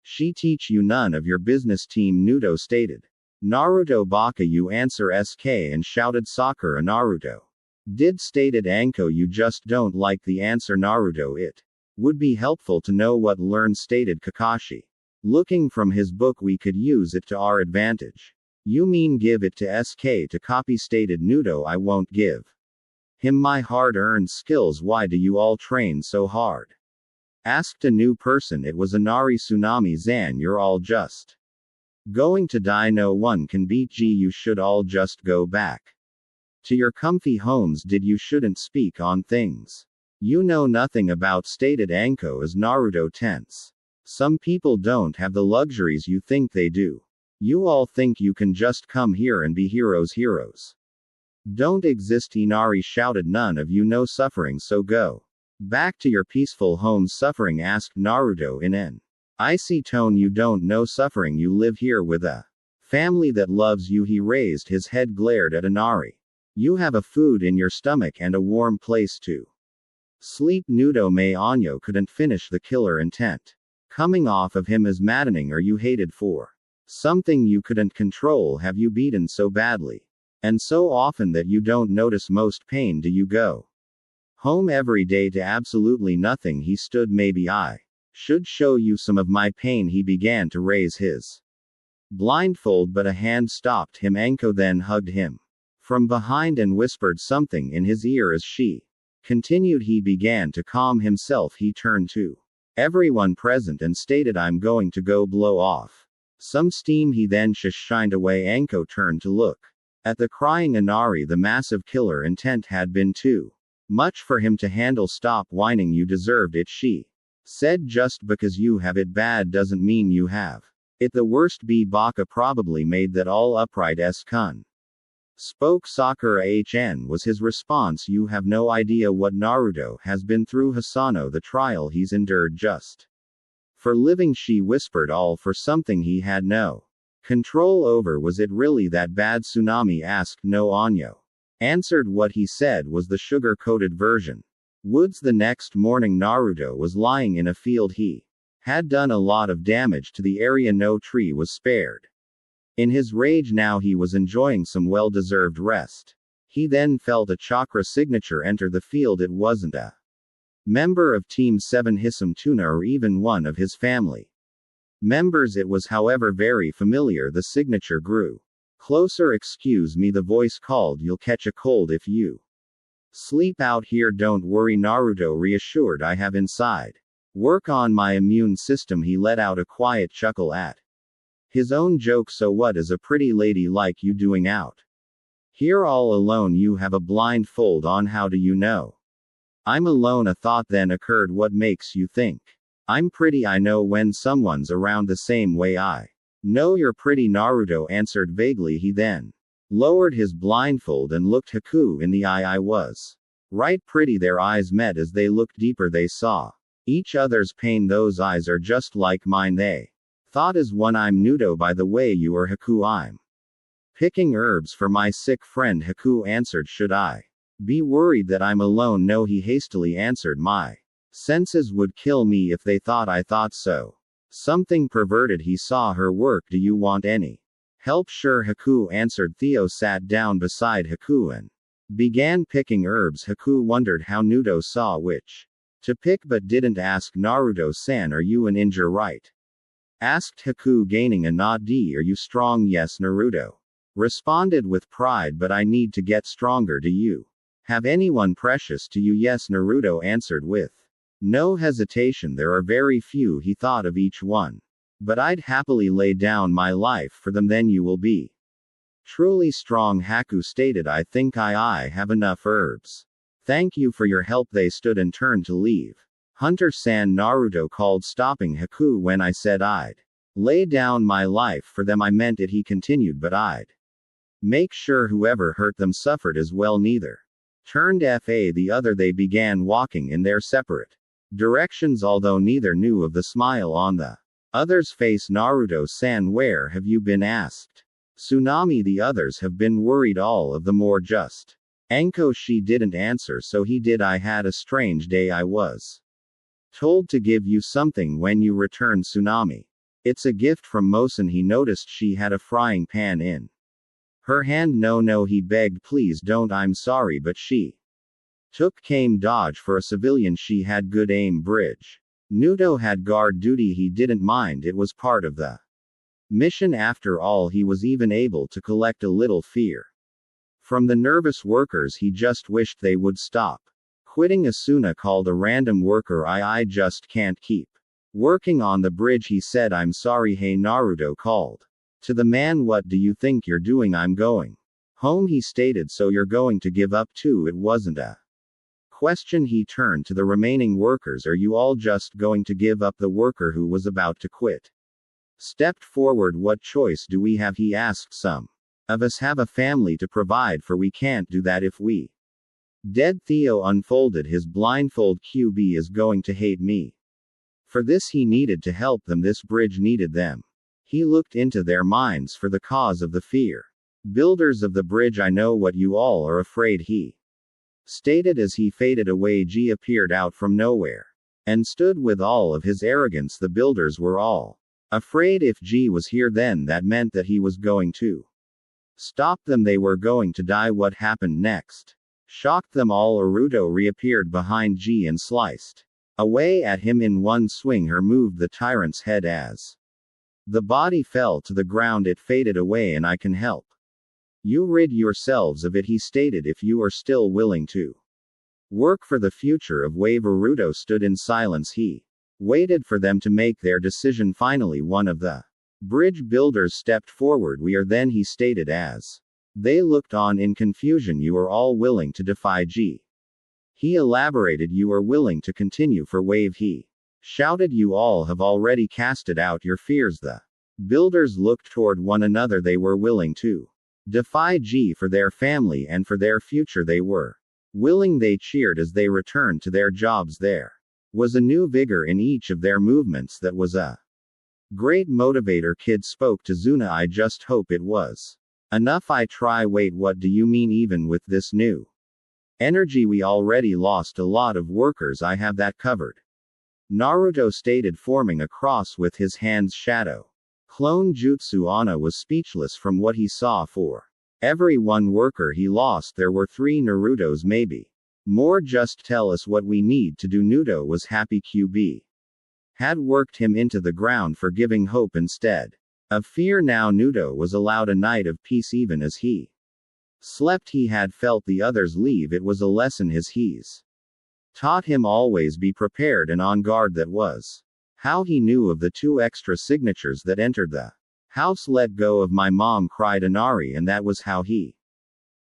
[SPEAKER 1] she teach you? None of your business, team Naruto stated. Naruto baka you answer SK, and shouted Sakura. Naruto did, stated Anko. You just don't like the answer, Naruto. It would be helpful to know what learned, stated Kakashi. Looking from his book, we could use it to our advantage. You mean give it to SK to copy, stated Naruto. I won't give him my hard-earned skills. Why do you all train so hard? Asked a new person. It was Inari Tsunami. Zan, you're all just going to die. No one can beat G. You should all just go back to your comfy homes. Did you shouldn't speak on things you know nothing about, stated Anko as Naruto tense. Some people don't have the luxuries you think they do. You all think you can just come here and be heroes. Heroes don't exist, Inari shouted. None of you know suffering, so go back to your peaceful homes. Suffering? Asked Naruto in an icy tone. You don't know suffering. You live here with a family that loves you. He raised his head, glared at Inari. You have a food in your stomach and a warm place to sleep. Naruto May Anyo couldn't finish. The killer intent coming off of him is maddening. Are you hated for something you couldn't control? Have you beaten so badly and so often that you don't notice most pain? Do you go home every day to absolutely nothing? He stood. Maybe I should show you some of my pain. He began to raise his blindfold, but a hand stopped him. Anko then hugged him from behind and whispered something in his ear as she continued. He began to calm himself. He turned to everyone present and stated, I'm going to go blow off some steam. He then shined away. Anko turned to look at the crying Inari. The massive killer intent had been too much for him to handle. Stop whining. You deserved it, she said. Just because you have it bad doesn't mean you have it the worst. B. Baka probably made that all upright. S-kun spoke. Sakura HN was his response. You have no idea what Naruto has been through. Hisano, the trial he's endured just for living. She whispered, all for something he had no control over. Was it really that bad? Tsunami asked. No, Anyo answered. What he said was the sugar-coated version. Woods. The next morning, Naruto was lying in a field. He had done a lot of damage to the area. No tree was spared. In his rage now, he was enjoying some well-deserved rest. He then felt a chakra signature enter the field. It wasn't a member of Team 7 Hisam Tuna, or even one of his family members. It was, however, very familiar. The signature grew closer. Excuse me, the voice called. You'll catch a cold if you sleep out here. Don't worry, Naruto reassured. I have inside work on my immune system. He let out a quiet chuckle at his own joke. So what is a pretty lady like you doing out here all alone? You have a blindfold on. How do you know I'm alone? A thought then occurred. What makes you think I'm pretty? I know when someone's around the same way I know you're pretty, Naruto answered vaguely. He then lowered his blindfold and looked Haku in the eye. I was right, pretty. Their eyes met. As they looked deeper, they saw each other's pain. Those eyes are just like mine, they thought as one. I'm Nudo, by the way. You are Haku. I'm picking herbs for my sick friend, Haku answered. Should I be worried that I'm alone? No, he hastily answered. My senses would kill me if they thought I thought so. Something perverted. He saw her work. Do you want any help? Sure, Haku answered. Theo sat down beside Haku and began picking herbs. Haku wondered how Nudo saw which to pick but didn't ask. Naruto-san, are you a ninja, right? Asked Haku, gaining a nod. Are you strong? Yes, Naruto responded with pride, but I need to get stronger. Do you have anyone precious to you? Yes, Naruto answered with no hesitation. There are very few. He thought of each one. But I'd happily lay down my life for them. Then you will be truly strong, Haku stated. I think I have enough herbs. Thank you for your help. They stood and turned to leave. Hunter-san, Naruto called, stopping Haku. When I said I'd lay down my life for them, I meant it, he continued, but I'd make sure whoever hurt them suffered as well. Neither turned the other. They began walking in their separate directions, although neither knew of the smile on the other's face. Naruto-san, where have you been? Asked Tsunami. The others have been worried all of the more. Just Anko. She didn't answer, so he did. I had a strange day. I was told to give you something when you returned, Tsunami. It's a gift from Mosen. He noticed she had a frying pan in her hand. No, he begged, please don't. I'm sorry, but she came dodge for a civilian. She had good aim. Bridge Nudo had guard duty. He didn't mind. It was part of the mission after all. He was even able to collect a little fear from the nervous workers. He just wished they would stop quitting. Asuna called a random worker. I just can't keep working on the bridge, he said. I'm sorry. Hey, Naruto called to the man. What do you think you're doing? I'm going home, he stated. So you're going to give up too? It wasn't a question. He turned to the remaining workers. Are you all just going to give up? The worker who was about to quit stepped forward. What choice do we have? He asked. Some of us have a family to provide for. We can't do that if we dead. Theo unfolded his blindfold. QB is going to hate me for this. He needed to help them. This bridge needed them. He looked into their minds for the cause of the fear. Builders of the bridge, I know what you all are afraid, he stated as he faded away. G appeared out from nowhere and stood with all of his arrogance. The builders were all afraid. If G was here, then that meant that he was going to stop them. They were going to die. What happened next shocked them all. Naruto reappeared behind G and sliced away at him in one swing. Her moved the tyrant's head. As the body fell to the ground, it faded away. And I can help you rid yourselves of it, he stated, if you are still willing to work for the future of Wave. Naruto stood in silence. He waited for them to make their decision. Finally, one of the bridge builders stepped forward. We are then, he stated as they looked on in confusion. You are all willing to defy G. He elaborated. You are willing to continue for Wave, he shouted. You all have already casted out your fears. The builders looked toward one another. They were willing to defy G for their family and for their future. They were willing. They cheered as they returned to their jobs. There was a new vigor in each of their movements that was a great motivator. Kid spoke to Zuna. I just hope it was enough. I try. Wait, what do you mean? Even with this new energy, we already lost a lot of workers. I have that covered, Naruto stated, forming a cross with his hand's shadow. Clone Jutsu. Ana was speechless from what he saw. For every one worker he lost, there were 3 Narutos, maybe More just tell us what we need to do. Naruto was happy QB had worked him into the ground for giving hope instead of fear. Now Naruto was allowed a night of peace even as he slept. He had felt the others leave. It was a lesson he's taught him. Always be prepared and on guard. That was how he knew of the 2 extra signatures that entered the house. Let go of my mom, cried Inari, and that was how he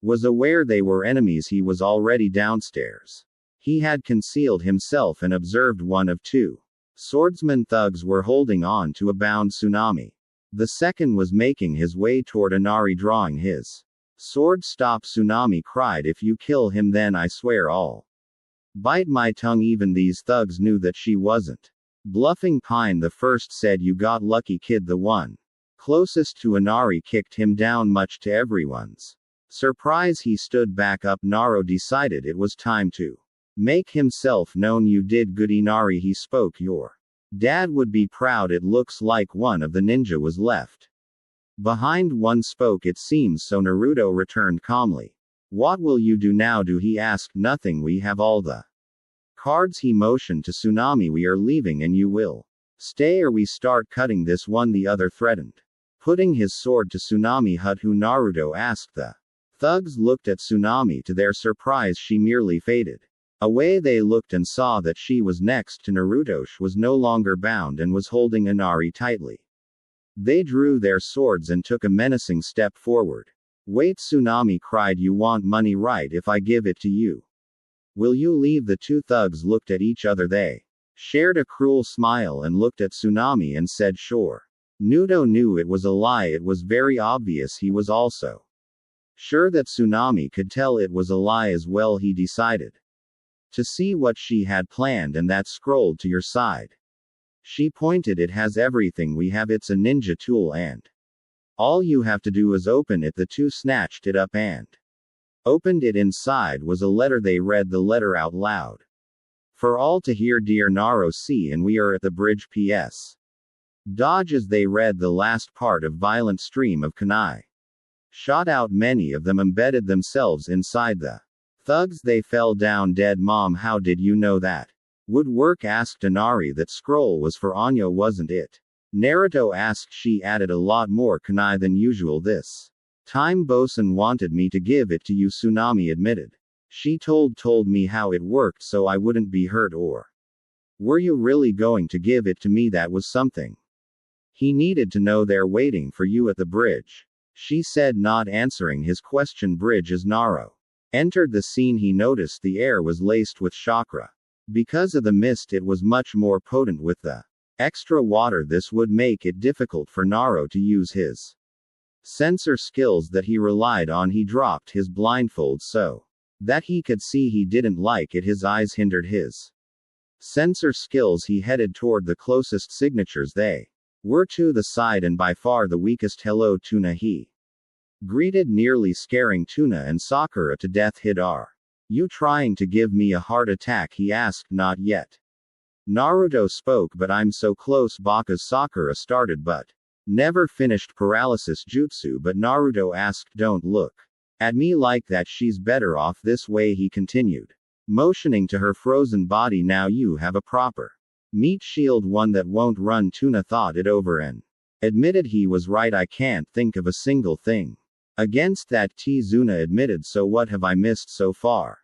[SPEAKER 1] was aware they were enemies. He was already downstairs. He had concealed himself and observed one of 2 swordsman thugs were holding on to a bound Tsunami. The second was making his way toward Inari, drawing his sword. Stop, Tsunami cried. If you kill him, then I swear I'll bite my tongue. Even these thugs knew that she wasn't bluffing. Pine the first said, you got lucky, kid. The one closest to Inari kicked him down. Much to everyone's surprise, he stood back up. Naruto decided it was time to make himself known. You did good, Inari, he spoke. Your dad would be proud. It looks like one of the ninja was left behind. One spoke, it seems so. Naruto returned calmly. What will you do now? Do he asked. Nothing, we have all the cards. He motioned to Tsunami. We are leaving and you will stay or we start cutting this one, the other threatened, putting his sword to Tsunami. Hut who? Naruto asked. The thugs looked at Tsunami. To their surprise, she merely faded away. They looked and saw that she was next to Naruto. She was no longer bound and was holding Inari tightly. They drew their swords and took a menacing step forward. Wait, Tsunami cried. You want money, right? If I give it to you, will you leave? The 2 thugs looked at each other. They shared a cruel smile and looked at Tsunami and said, sure. Naruto knew it was a lie. It was very obvious. He was also sure that Tsunami could tell it was a lie as well. He decided to see what she had planned, and that scrolled to your side. She pointed. It has everything we have. It's a ninja tool and all you have to do is open it. The 2 snatched it up and opened it. Inside was a letter. They read the letter out loud for all to hear. Dear Naruto, see, and we are at the bridge. P.S. Dodge. As they read the last part, a violent stream of kunai shot out. Many of them embedded themselves inside the thugs. They fell down dead. Mom, how did you know that would work? Asked Inari. That scroll was for Anyo, wasn't it? Naruto asked. She added a lot more kunai than usual this time. Bosun wanted me to give it to you, Tsunami admitted. She told me how it worked so I wouldn't be hurt. Or were you really going to give it to me? That was something he needed to know. They're waiting for you at the bridge, she said, not answering his question. Bridge. As Naruto entered the scene, he noticed the air was laced with chakra. Because of the mist, it was much more potent. With the extra water, this would make it difficult for Naruto to use his sensor skills that he relied on. He dropped his blindfold so that he could see. He didn't like it. His eyes hindered his sensor skills. He headed toward the closest signatures. They were to the side and by far the weakest. Hello, Tuna, he greeted, nearly scaring Tuna and Sakura to death. Are you trying to give me a heart attack? He asked. Not yet, Naruto spoke, but I'm so close. Baka's Sakura started but never finished paralysis jutsu. But Naruto asked, don't look at me like that. She's better off this way, he continued, motioning to her frozen body. Now you have a proper meat shield, one that won't run. Tuna thought it over and admitted he was right. I can't think of a single thing against that. Tizuna admitted. So what have I missed so far?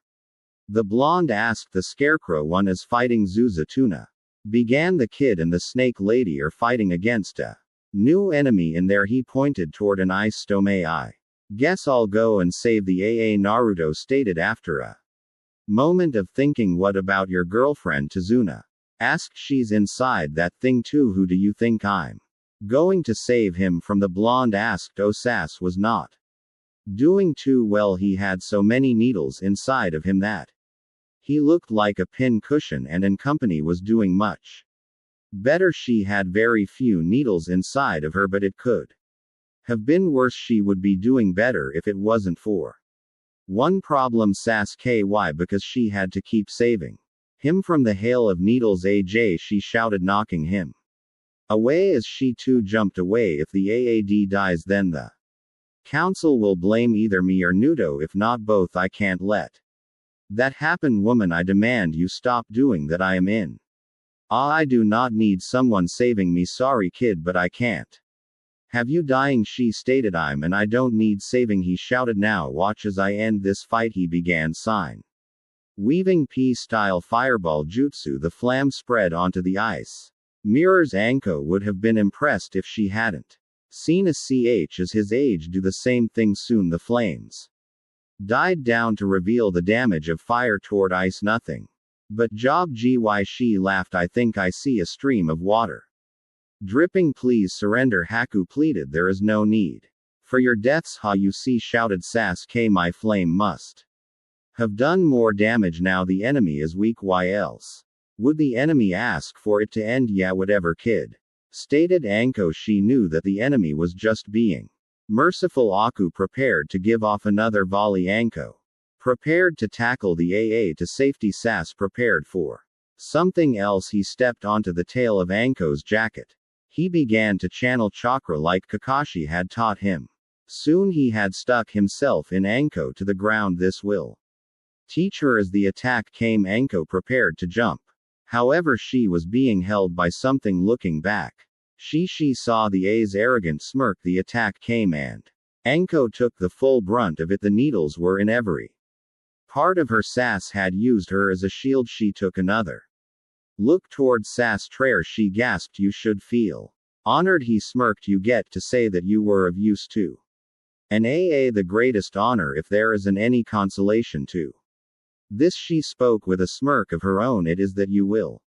[SPEAKER 1] The blonde asked. The scarecrow one is fighting Zuza. Tuna began. The kid and the snake lady are fighting against a new enemy in there. He pointed toward an ice stone. I guess I'll go and save the AA, Naruto stated after a moment of thinking. What about your girlfriend? Tizuna asked. She's inside that thing too. Who do you think I'm going to save him from? The blonde asked. Osas was not doing too well. He had so many needles inside of him that he looked like a pin cushion, and company was doing much better. She had very few needles inside of her, but it could have been worse. She would be doing better if it wasn't for one problem. Sasuke. Why? Because she had to keep saving him from the hail of needles. AJ, she shouted, knocking him away as she too jumped away. If the AAD dies, then the council will blame either me or Naruto, if not both. I can't let That happened, woman. I demand you stop doing that. I am in. I do not need someone saving me. Sorry, kid, but I can't. Have you dying? She stated. I'm, and I don't need saving, he shouted. Now watch as I end this fight, he began sign. Weaving P-style fireball jutsu, the flam spread onto the ice. Mirrors. Anko would have been impressed if she hadn't seen a ch as his age do the same thing. Soon the flames died down to reveal the damage of fire toward ice. Nothing but job gy, she laughed. I think I see a stream of water dripping. Please surrender, Haku pleaded. There is no need for your deaths. Ha, you see, shouted Sasuke. My flame must have done more damage. Now the enemy is weak. Why else would the enemy ask for it to end? Yeah, whatever, kid, stated Anko. She knew that the enemy was just being merciful. Aku prepared to give off another volley. Anko prepared to tackle the AA to safety. Sas prepared for something else. He stepped onto the tail of Anko's jacket. He began to channel chakra like Kakashi had taught him. Soon he had stuck himself in Anko to the ground. This will teach her. As the attack came, Anko prepared to jump. However, she was being held by something. Looking back, she saw the A's arrogant smirk. The attack came and Anko took the full brunt of it. The needles were in every part of her. Sass had used her as a shield. She took another look towards Sass Traer. She gasped. You should feel honored, he smirked. You get to say that you were of use to an AA, the greatest honor if there isn't any consolation to this. She spoke with a smirk of her own. It is that you will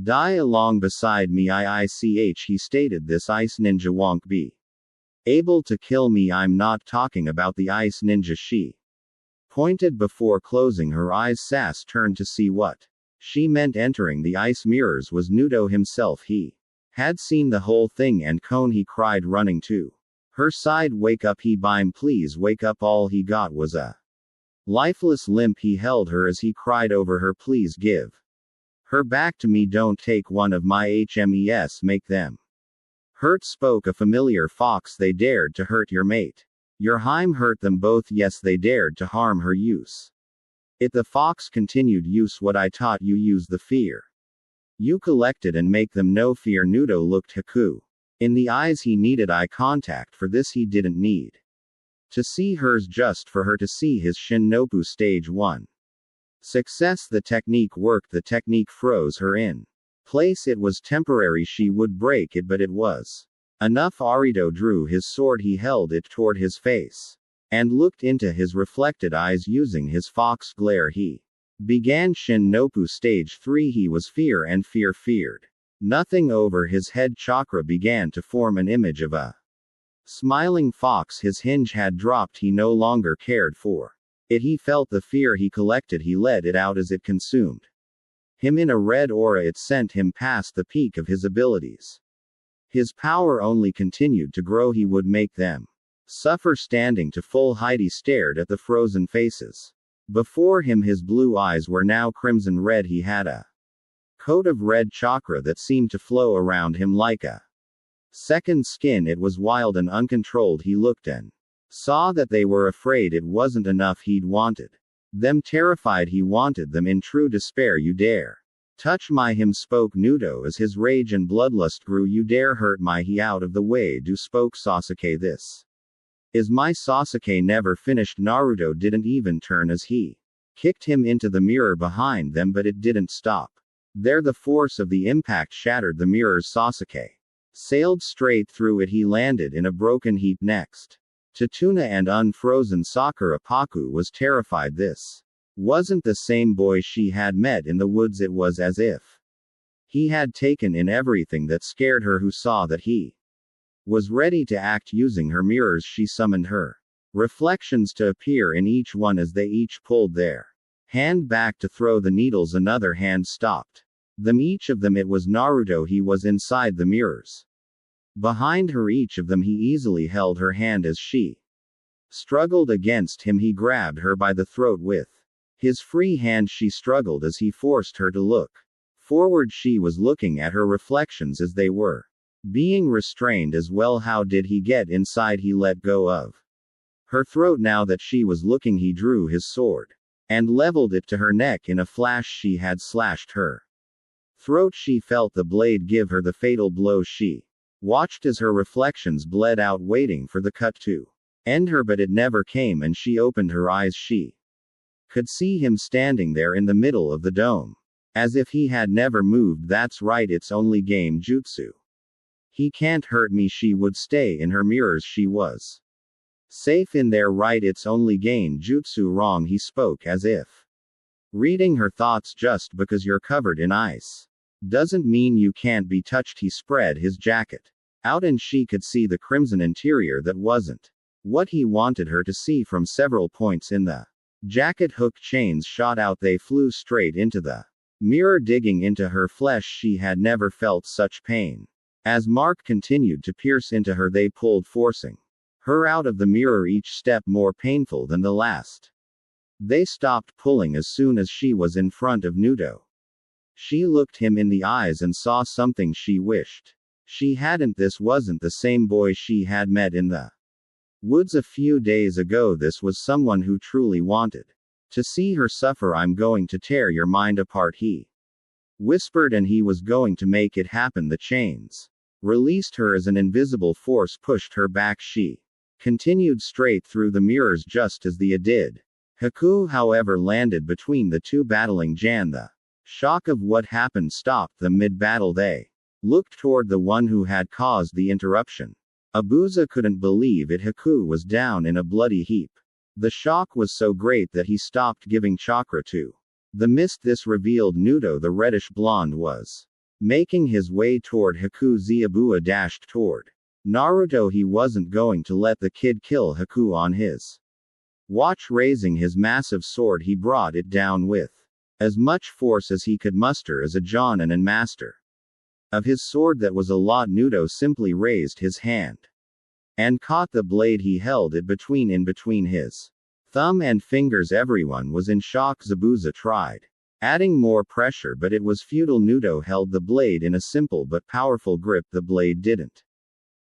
[SPEAKER 1] die along beside me. IICH, he stated. This ice ninja won't be able to kill me. I'm not talking about the ice ninja, she pointed. Before closing her eyes, Sass turned to see what she meant. Entering the ice mirrors was Naruto himself. He had seen the whole thing. And Kon, he cried, running to her side. Wake up, he beam, please wake up. All he got was a lifeless limp. He held her as he cried over her. Please give her back to me. Don't take one of my HMES. Make them hurt, spoke a familiar fox. They dared to hurt your mate. Your Heim hurt them both. Yes, they dared to harm her. Use it, the fox continued. Use what I taught you. Use the fear you collected and make them know fear. Naruto looked Haku in the eyes. He needed eye contact. For this he didn't need to see hers, just for her to see his. Shinobu stage 1 success. The technique worked. The technique froze her in place. It was temporary. She would break it, but it was enough. Arito drew his sword. He held it toward his face and looked into his reflected eyes. Using his fox glare, he began Shinobu stage 3. He was fear, and fear feared nothing. Over his head, chakra began to form an image of a smiling fox. His hinge had dropped. He no longer cared for it. He felt the fear he collected. He let it out as it consumed him in a red aura. It sent him past the peak of his abilities. His power only continued to grow. He would make them suffer. Standing to full height, he stared at the frozen faces before him. His blue eyes were now crimson red. He had a coat of red chakra that seemed to flow around him like a second skin. It was wild and uncontrolled. He looked and saw that they were afraid. It wasn't enough. He'd wanted them terrified. He wanted them in true despair. You dare touch my him, spoke Naruto as his rage and bloodlust grew. You dare hurt my he. Out of the way, do, spoke Sasuke. This is my Sasuke. Never finished. Naruto didn't even turn as he kicked him into the mirror behind them, but it didn't stop there. The force of the impact shattered the mirrors. Sasuke sailed straight through it. He landed in a broken heap next to Tuna and unfrozen Sakura. Paku was terrified. This wasn't the same boy she had met in the woods. It was as if he had taken in everything that scared her. Who saw that he was ready to act. Using her mirrors, she summoned her reflections to appear in each one. As they each pulled their hand back to throw the needles, another hand stopped them. Each of them. It was Naruto. He was inside the mirrors behind her. Each of them. He easily held her hand as she struggled against him. He grabbed her by the throat with his free hand. She struggled as he forced her to look forward. She was looking at her reflections as they were being restrained as well. How did he get inside? He let go of her throat. Now that she was looking, he drew his sword and leveled it to her neck. In a flash she had slashed her throat. She felt the blade give her the fatal blow. She watched as her reflections bled out, waiting for the cut to end her, but it never came, and she opened her eyes. She could see him standing there in the middle of the dome, as if he had never moved. That's right, it's only game jutsu. He can't hurt me. She would stay in her mirrors. She was safe in there, right? It's only game jutsu. Wrong. He spoke as if reading her thoughts. Just because you're covered in ice doesn't mean you can't be touched. He spread his jacket out and she could see the crimson interior that wasn't what he wanted her to see. From several points in the jacket, hook chains shot out. They flew straight into the mirror, digging into her flesh. She had never felt such pain. As Mark continued to pierce into her, they pulled, forcing her out of the mirror, each step more painful than the last. They stopped pulling as soon as she was in front of Naruto. She looked him in the eyes and saw something she wished she hadn't. This wasn't the same boy she had met in the woods a few days ago. This was someone who truly wanted to see her suffer. I'm going to tear your mind apart, he whispered, and he was going to make it happen. The chains released her as an invisible force pushed her back. She continued straight through the mirrors just as the did. Haku, however, landed between the two battling Jan. The shock of what happened stopped them mid-battle. They looked toward the one who had caused the interruption. Abusa couldn't believe it. Haku was down in a bloody heap. The shock was so great that he stopped giving chakra to the mist. This revealed Naruto, the reddish blonde, was making his way toward Haku. Abua dashed toward Naruto. He wasn't going to let the kid kill Haku on his watch. Raising his massive sword, he brought it down with as much force as he could muster. As a Jonin and master of his sword, that was a lot. Naruto simply raised his hand and caught the blade. He held it in between his thumb and fingers. Everyone was in shock. Zabuza tried adding more pressure, but it was futile. Naruto held the blade in a simple but powerful grip. The blade didn't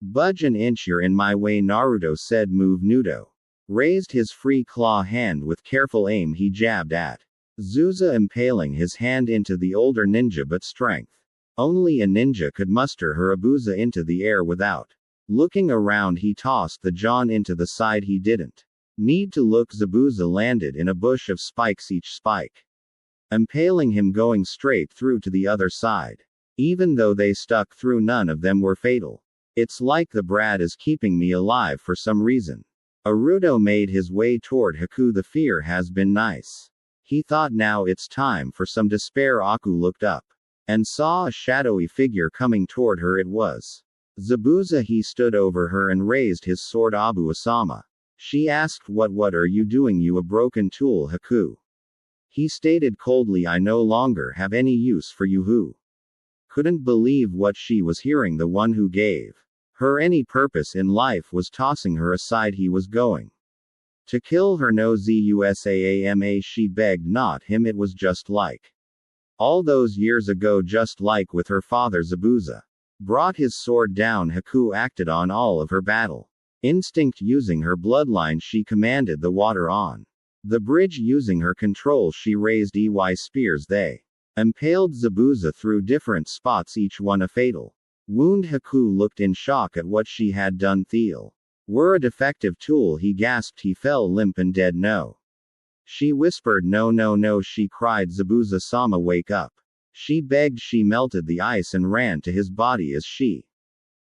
[SPEAKER 1] budge an inch. You're in my way, Naruto said. Move. Naruto raised his free claw hand. With careful aim, he jabbed at Zuza, impaling his hand into the older ninja, but strength only a ninja could muster. Her Abusa into the air without looking around. He tossed the John into the side. He didn't need to look. Zabuza landed in a bush of spikes, each spike impaling him, going straight through to the other side. Even though they stuck through, none of them were fatal. It's like the brat is keeping me alive for some reason. Naruto made his way toward Haku. The fear has been nice, he thought. Now it's time for some despair. Aku looked up and saw a shadowy figure coming toward her. It was Zabuza. He stood over her and raised his sword. Abu-sama, she asked. What are you doing, you a broken tool? Haku, he stated coldly. I no longer have any use for you. Who couldn't believe what she was hearing. The one who gave her any purpose in life was tossing her aside. He was going to kill her. No, Zusaama, she begged. Not him. It was just like all those years ago, just like with her father. Zabuza brought his sword down. Haku acted on all of her battle instinct. Using her bloodline, she commanded the water on the bridge. Using her control, she raised spears. They impaled Zabuza through different spots, each one a fatal wound. Haku looked in shock at what she had done. Thiel were a defective tool, he gasped. He fell limp and dead. No, she whispered. No, she cried. Zabuza-sama, wake up, she begged. She melted the ice and ran to his body as she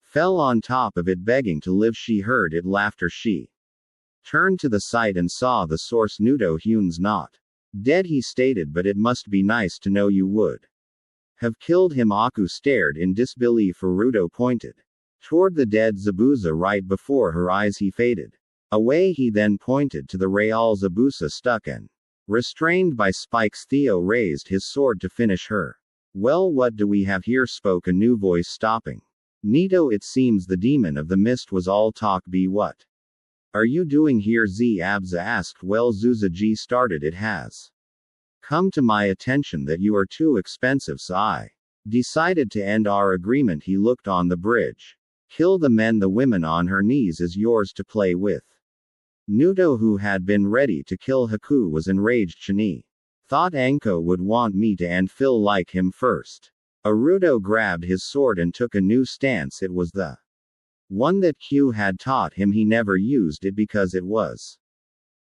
[SPEAKER 1] fell on top of it, begging to live. She heard it laughter. She turned to the site and saw the source. Naruto Hyun's not dead, he stated, but it must be nice to know you would have killed him. Aku stared in disbelief. Naruto pointed toward the dead Zabuza right before her eyes. He faded away. He then pointed to the Real Zabuza stuck and restrained by spikes. Theo raised his sword to finish her. Well, what do we have here? Spoke a new voice, stopping Nito. It seems the demon of the mist was all talk. Be what are you doing here? Abza asked. Well, Zuza started. It has come to my attention that you are too expensive, so I decided to end our agreement. He looked on the bridge. Kill the men. The women on her knees is yours to play with. Naruto, who had been ready to kill Haku, was enraged. Chani thought Anko would want me to and feel like him first. Naruto grabbed his sword and took a new stance. It was the one that Q had taught him. He never used it because it was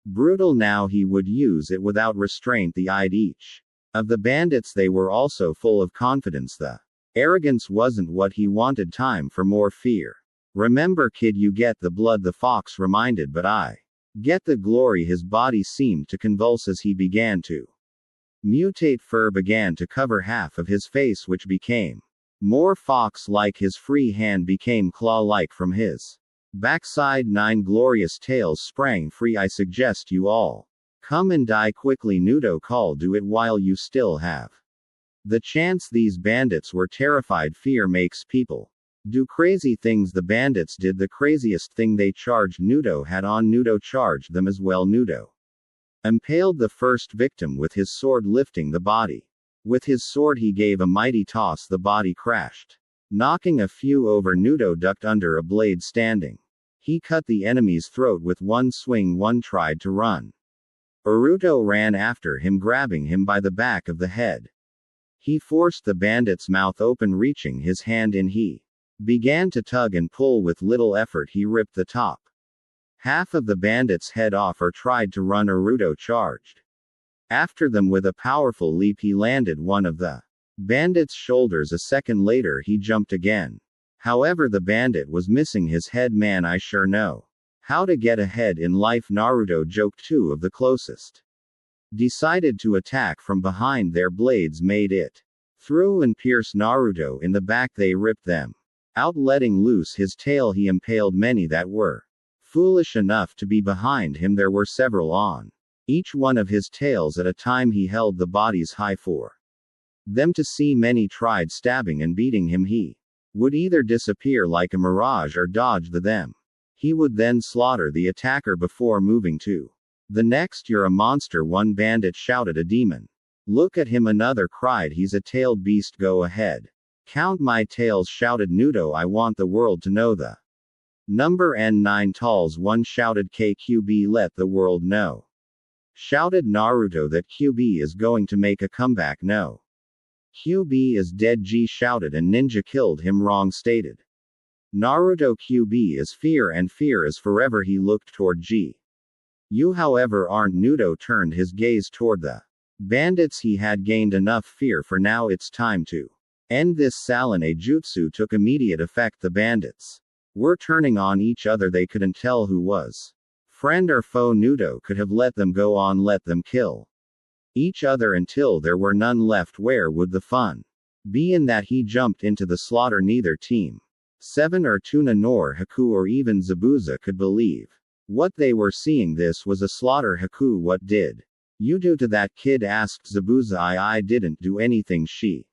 [SPEAKER 1] brutal. Now he would use it without restraint. The eyed each of the bandits. They were also full of confidence. The arrogance wasn't what he wanted. Time for more fear. Remember, kid, you get the blood, the fox reminded, but I get the glory. His body seemed to convulse as he began to mutate. Fur began to cover half of his face, which became more fox-like. His free hand became claw-like from his backside. 9 glorious tails sprang free. I suggest you all come and die quickly, Naruto called. Do it while you still have the chance. These bandits were terrified. Fear makes people do crazy things. The bandits did the craziest thing. They charged Naruto head on. Naruto charged them as well. Naruto impaled the first victim with his sword, lifting the body. With his sword he gave a mighty toss. The body crashed, knocking a few over. Naruto ducked under a blade standing. He cut the enemy's throat with one swing. One tried to run. Naruto ran after him, grabbing him by the back of the head. He forced the bandit's mouth open, reaching his hand in. He began to tug and pull. With little effort he ripped the top half of the bandit's head off or tried to run. Naruto charged after them with a powerful leap. He landed one of the bandit's shoulders. A second later he jumped again. However, the bandit was missing his head. Man, I sure know how to get ahead in life, Naruto joked. 2 of the closest decided to attack from behind. Their blades made it through and pierced Naruto in the back. They ripped them out, letting loose his tail. He impaled many that were foolish enough to be behind him. There were several on each one of his tails at a time. He held the bodies high for them to see. Many tried stabbing and beating him. He would either disappear like a mirage or dodge them. He would then slaughter the attacker before moving to the next. You're a monster, one bandit shouted. A demon. Look at him, another cried. He's a tailed beast. Go ahead. Count my tails, shouted Naruto. I want the world to know the number. N9 talls, one shouted. KQB, let the world know, shouted Naruto, that QB is going to make a comeback. No, QB is dead, G shouted, and ninja killed him. Wrong, stated Naruto. QB is fear, and fear is forever. He looked toward G. You however aren't. Naruto turned his gaze toward the bandits. He had gained enough fear for now. It's time to end this. Salane jutsu took immediate effect. The bandits were turning on each other. They couldn't tell who was friend or foe. Naruto could have let them go on, let them kill each other until there were none left. Where would the fun be in that? He jumped into the slaughter. Neither Team 7 or Tuna nor Haku or even Zabuza could believe what they were seeing. This was a slaughter. Haku, what did you do to that kid? Asked Zabuza. I didn't do anything, she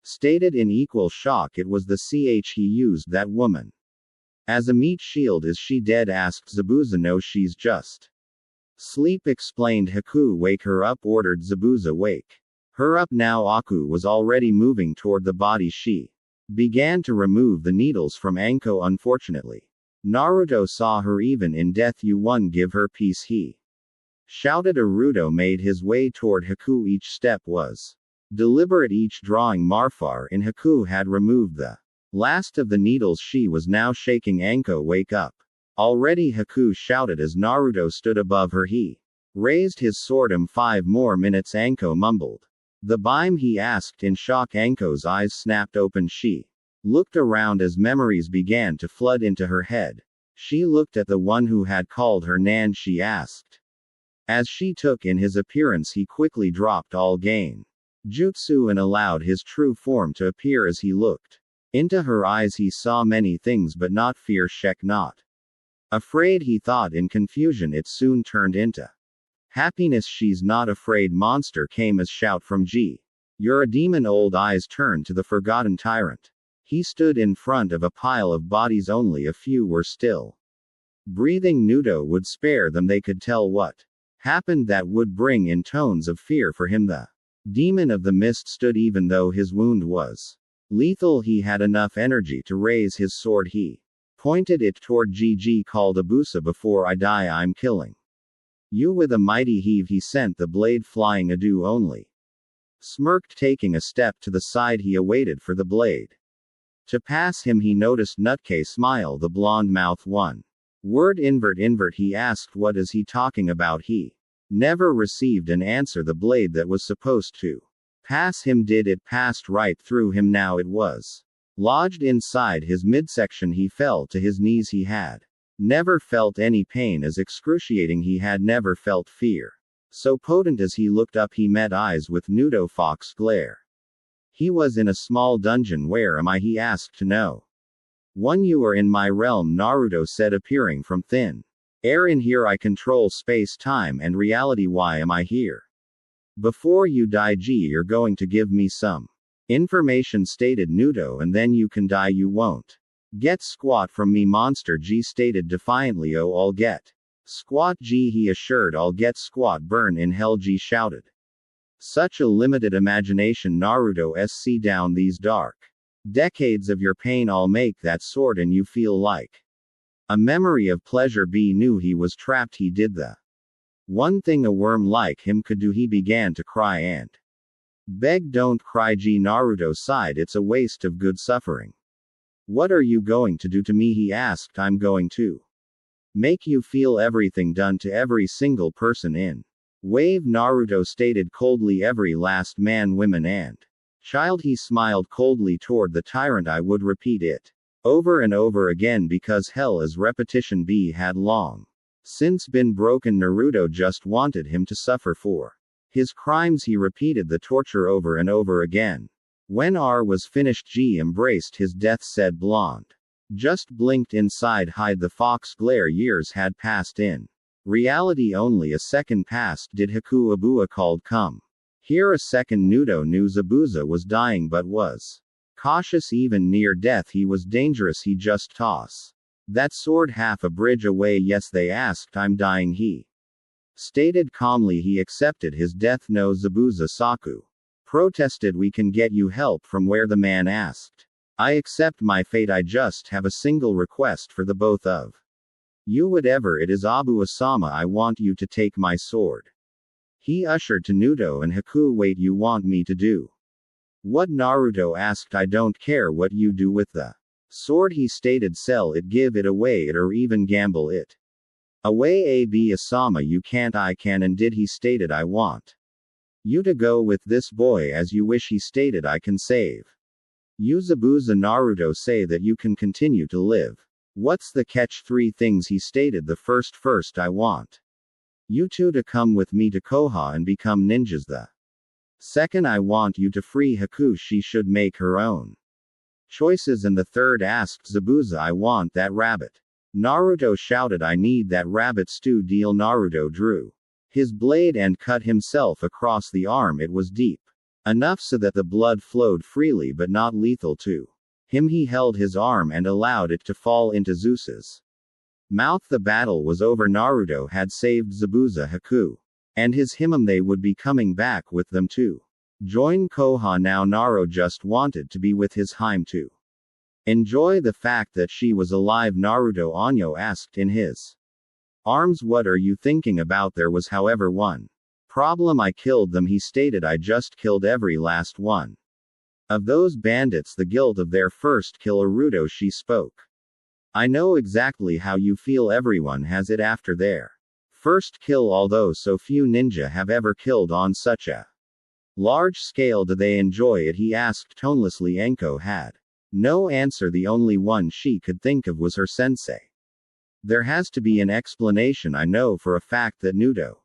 [SPEAKER 1] stated in equal shock. It was the ch he used. That woman as a meat shield. Is she dead? Asked Zabuza. No, she's just sleep, explained Haku. Wake her up, ordered Zabuza. Wake her up now. Aku was already moving toward the body. She began to remove the needles from Anko. Unfortunately, Naruto saw her. Even in death, you won. Give her peace, he shouted. Naruto made his way toward Haku. Each step was deliberate, each drawing Marfar in. Haku had removed the last of the needles. She was now shaking. Anko, wake up already, Haku shouted as Naruto stood above her. He raised his sword. 5 more minutes, Anko mumbled. The Bime, he asked in shock. Anko's eyes snapped open. She looked around as memories began to flood into her head. She looked at the one who had called her Nan. She asked as she took in his appearance. He quickly dropped all gain jutsu and allowed his true form to appear. As he looked into her eyes, he saw many things, but not fear. Shek, not afraid, he thought in confusion. It soon turned into happiness. She's not afraid. Monster, came as shout from G. You're a demon. Old eyes turned to the forgotten tyrant. He stood in front of a pile of bodies. Only a few were still breathing. Naruto would spare them. They could tell what happened that would bring in tones of fear for him. The demon of the mist stood. Even though his wound was lethal, he had enough energy to raise his sword. He Pointed it toward GG called Abusa before I die I'm killing. You with a mighty heave he sent the blade flying adieu only. Smirked taking a step to the side he awaited for the blade. To pass him he noticed Nutcase smile the blonde mouth one. Word invert he asked what is he talking about he. Never received an answer the blade that was supposed to pass him did it passed right through him now it was lodged inside his midsection he fell to his knees he had never felt any pain as excruciating he had never felt fear. So potent as he looked up he met eyes with Nudo Fox glare. He was in a small dungeon where am I he asked to know. One you are in my realm Naruto said appearing from thin air in here I control space time and reality why am I here. Before you die G you're going to give me some information stated Nudo and then you can die you won't get squat from me monster G stated defiantly oh I'll get squat G he assured I'll get squat burn in hell G shouted. Such a limited imagination Naruto SC down these dark decades of your pain I'll make that sword and you feel like a memory of pleasure B knew he was trapped he did the one thing a worm like him could do he began to cry and beg don't cry G Naruto sighed it's a waste of good suffering. What are you going to do to me he asked I'm going to make you feel everything done to every single person in wave Naruto stated coldly every last man women and child he smiled coldly toward the tyrant I would repeat it over and over again because hell is repetition B had long since been broken Naruto just wanted him to suffer for his crimes he repeated the torture over and over again. When R was finished G embraced his death said blonde. Just blinked inside hide the fox glare years had passed in reality only a second passed did Haku Abua called come. Here a second Nudo knew Zabuza was dying but was cautious even near death he was dangerous he just toss that sword half a bridge away yes they asked I'm dying he stated calmly he accepted his death no Zabuza Saku protested we can get you help from where the man asked I accept my fate I just have a single request for the both of you whatever it is Abu Asama I want you to take my sword. He ushered to Nudo and Haku wait you want me to do what Naruto asked I don't care what you do with the sword he stated sell it give it away it or even gamble it away Ab Asama you can't I can and did he stated I want you to go with this boy as you wish he stated I can save you Zabuza Naruto say that you can continue to live. What's the catch three things he stated the first I want you two to come with me to Koha and become ninjas the second I want you to free Haku she should make her own choices and the third asked Zabuza I want that rabbit. Naruto shouted I need that rabbit stew deal Naruto drew his blade and cut himself across the arm it was deep enough so that the blood flowed freely but not lethal to him he held his arm and allowed it to fall into Zeus's mouth the battle was over Naruto had saved Zabuza Haku and his himam they would be coming back with them too. Join Koha now Naruto just wanted to be with his Haim too. Enjoy the fact that she was alive Naruto Anyo asked in his arms what are you thinking about there was however one problem I killed them he stated I just killed every last one of those bandits the guilt of their first kill Naruto she spoke. I know exactly how you feel everyone has it after their first kill although so few ninja have ever killed on such a large scale do they enjoy it he asked tonelessly Anko had no answer the only one she could think of was her sensei. There has to be an explanation I know for a fact that Nudo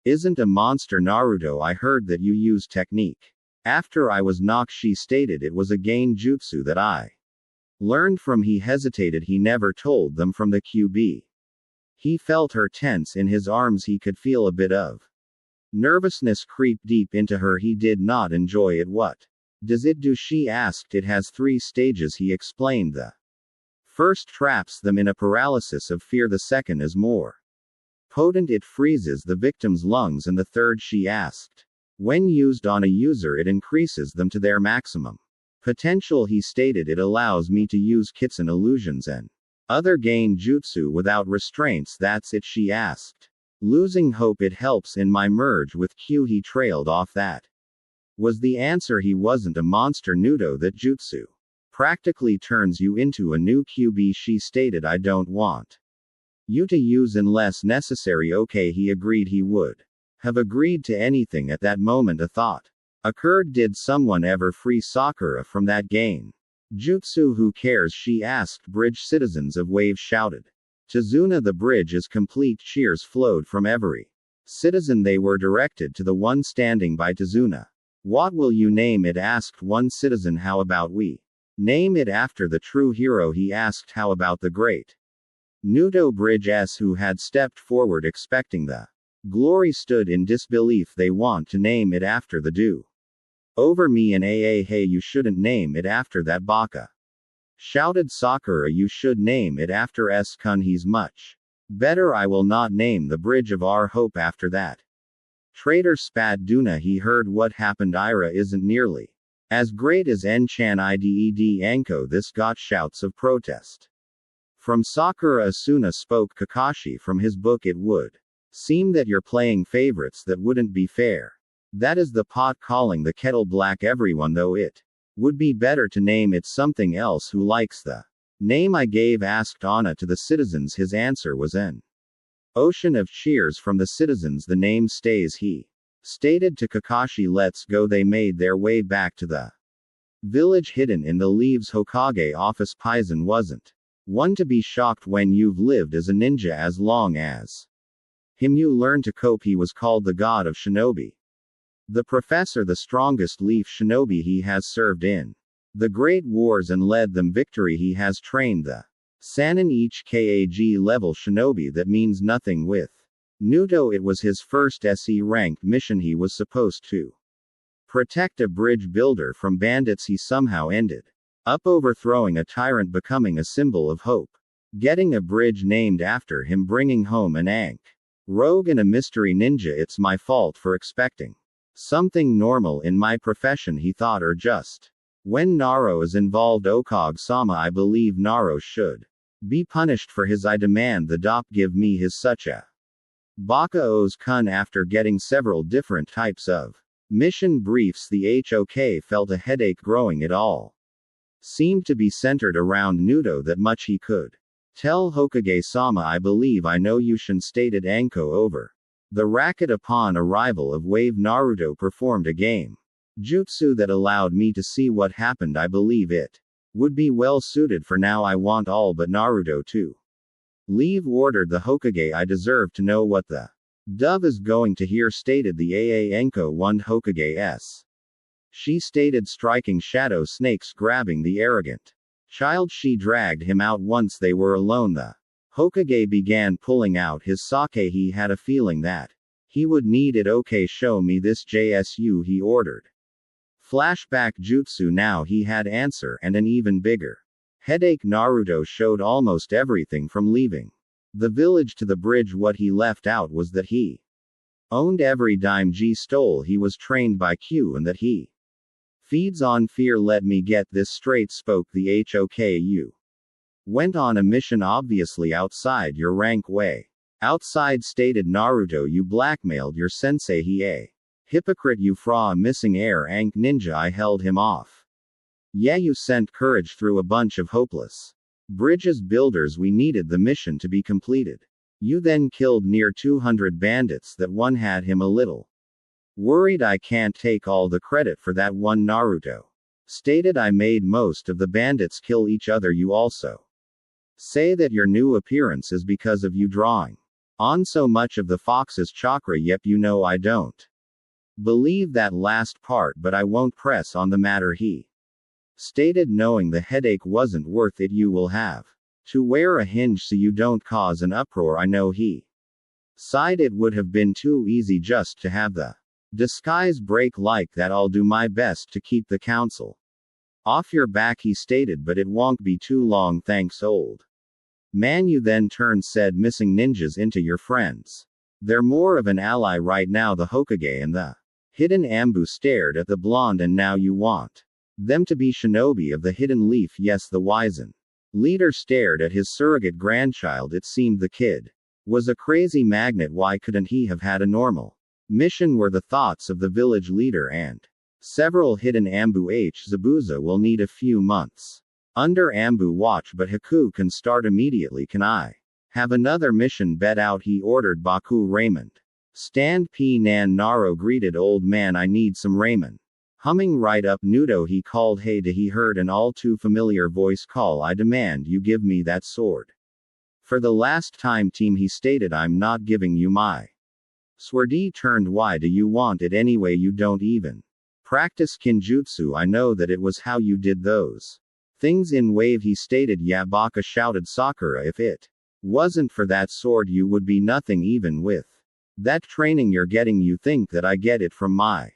[SPEAKER 1] isn't a monster Naruto I heard that you use technique. After I was knocked she stated it was a gain jutsu that I learned from he hesitated he never told them from the QB. He felt her tense in his arms he could feel a bit of nervousness creep deep into her he did not enjoy it what does it do she asked it has 3 stages he explained the first traps them in a paralysis of fear the second is more potent it freezes the victim's lungs and the third she asked when used on a user it increases them to their maximum potential he stated it allows me to use kits and illusions and Other gain jutsu without restraints, that's it, she asked. Losing hope it helps in my merge with Q, he trailed off. That was the answer. He wasn't a monster Nudo, that jutsu practically turns you into a new QB, she stated. I don't want you to use unless necessary. Okay, he agreed. He would have agreed to anything at that moment. A thought occurred. Did someone ever free Sakura from that game? Jutsu, who cares, she asked. Bridge citizens of Wave shouted. Tazuna, the bridge is complete. Cheers flowed from every citizen. They were directed to the one standing by Tazuna. What will you name it? Asked one citizen. How about we name it after the true hero? He asked. How about the great Nudo? Bridge S, who had stepped forward expecting the glory, stood in disbelief. They want to name it after the do over me and AA. Hey, you shouldn't name it after that, Baka shouted Sakura. You should name it after S-kun. He's much better. I will not name the bridge of our hope after that. Traitor, spat Duna. He heard what happened. Ira isn't nearly as great as En-chan. Ided Anko. This got shouts of protest from Sakura. Asuna spoke. Kakashi from his book. It would seem that you're playing favorites. That wouldn't be fair. That is the pot calling the kettle black. Everyone, though, it would be better to name it something else. Who likes the name I gave? Asked Anna to the citizens. His answer was an ocean of cheers from the citizens. The name stays, he stated to Kakashi. Let's go. They made their way back to the village hidden in the leaves. Hokage office. Paizen wasn't one to be shocked when you've lived as a ninja as long as him. You learn to cope. He was called the god of shinobi. The professor, the strongest leaf shinobi. He has served in the great wars and led them victory. He has trained the Sanin, each KAG level shinobi. That means nothing with Nudo. It was his first SE ranked mission. He was supposed to protect a bridge builder from bandits. He somehow ended up overthrowing a tyrant, becoming a symbol of hope, getting a bridge named after him, bringing home an Ankh rogue and a mystery ninja. It's my fault for expecting something normal in my profession, he thought, or just when Naro is involved. Okage-sama, I believe Naro should be punished for his. I demand the DOP give me his. Such a Baka owes kun. After getting several different types of mission briefs, the HOK felt a headache growing. It all seemed to be centered around Nudo. That much he could tell. Hokage-sama, I believe I know Yushin, stated Anko over the racket. Upon arrival of Wave, Naruto performed a game jutsu that allowed me to see what happened. I believe it would be well suited for now. I want all but Naruto to leave, ordered the Hokage. I deserve to know what the dove is going to hear, stated the AA. Anko warned Hokage-s. She stated, striking shadow snakes, grabbing the arrogant child. She dragged him out. Once they were alone, the Hokage began pulling out his sake. He had a feeling that he would need it. Okay, show me this JSU, he ordered. Flashback jutsu. Now he had answer, and an even bigger headache. Naruto showed almost everything from leaving the village to the bridge. What he left out was that he owned every dime G stole. He was trained by Q and that he feeds on fear. Let me get this straight, spoke the HOKU. Went on a mission, obviously outside your rank. Way outside, stated Naruto. You blackmailed your sensei. He a hypocrite. You fra a missing air Ankh ninja. I held him off. Yeah, you sent courage through a bunch of hopeless bridges builders. We needed the mission to be completed. You then killed near 200 bandits. That one had him a little worried. I can't take all the credit for that one, Naruto stated. I made most of the bandits kill each other. You also say that your new appearance is because of you drawing on so much of the fox's chakra. Yep, you know I don't believe that last part, but I won't press on the matter, he stated, knowing the headache wasn't worth it. You will have to wear a hinge so you don't cause an uproar. I know, he sighed. It would have been too easy just to have the disguise break like that. I'll do my best to keep the council off your back, he stated, but it won't be too long. Thanks, old man. You then turned said missing ninjas into your friends. They're more of an ally right now. The Hokage and the hidden Ambu stared at the blonde. And now you want them to be shinobi of the hidden leaf? Yes, the Wizen Leader stared at his surrogate grandchild. It seemed the kid was a crazy magnet. Why couldn't he have had a normal mission? Were the thoughts of the village leader, and several hidden Ambu H. Zabuza will need a few months under Ambu watch, but Haku can start immediately. Can I have another mission bet out? He ordered Baku Raymond. Stand P. Nan Naro greeted old man. I need some ramen. Humming right up Nudo, he called. Hey, he heard an all too familiar voice call. I demand you give me that sword. For the last time, team, he stated. I'm not giving you my sword. Turned. Why do you want it anyway? You don't even practice kinjutsu. I know that it was how you did those things in Wave, he stated. Yeah, Baka shouted. Sakura, if it wasn't for that sword, you would be nothing. Even with that training you're getting, you think that I get it from my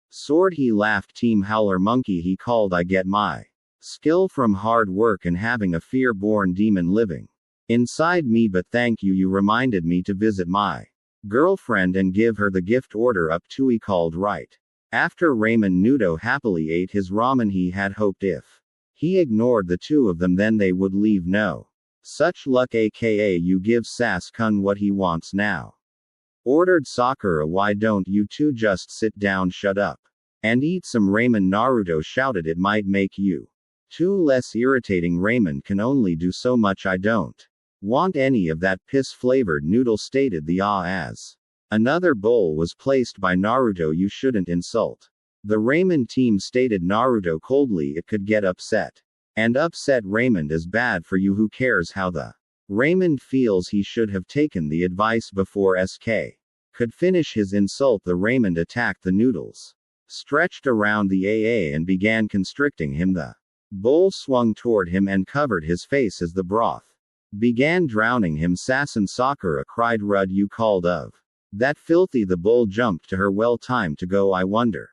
[SPEAKER 1] sword? He laughed. Team Howler Monkey, he called. I get my skill from hard work and having a fear-born demon living inside me. But thank you, you reminded me to visit my girlfriend and give her the gift order up to. He called right after Raymond. Nudo happily ate his ramen. He had hoped if he ignored the two of them, then they would leave no such luck. Aka you give Sas-kun what he wants now, ordered Sakura. Why don't you two just sit down, shut up, and eat some ramen? Naruto shouted. It might make you two less irritating. Ramen can only do so much. I don't want any of that piss-flavored noodle, stated the as another bowl was placed by Naruto. You shouldn't insult the Raymond team, stated Naruto coldly. It could get upset. And upset Raymond is bad for you. Who cares how the Raymond feels? He should have taken the advice before SK could finish his insult. The Raymond attacked the noodles, stretched around the AA and began constricting him. The bowl swung toward him and covered his face as the broth began drowning him. Sassen, Sakura cried. Rud, you called of that filthy? The bowl jumped to her. Well, time to go. I wonder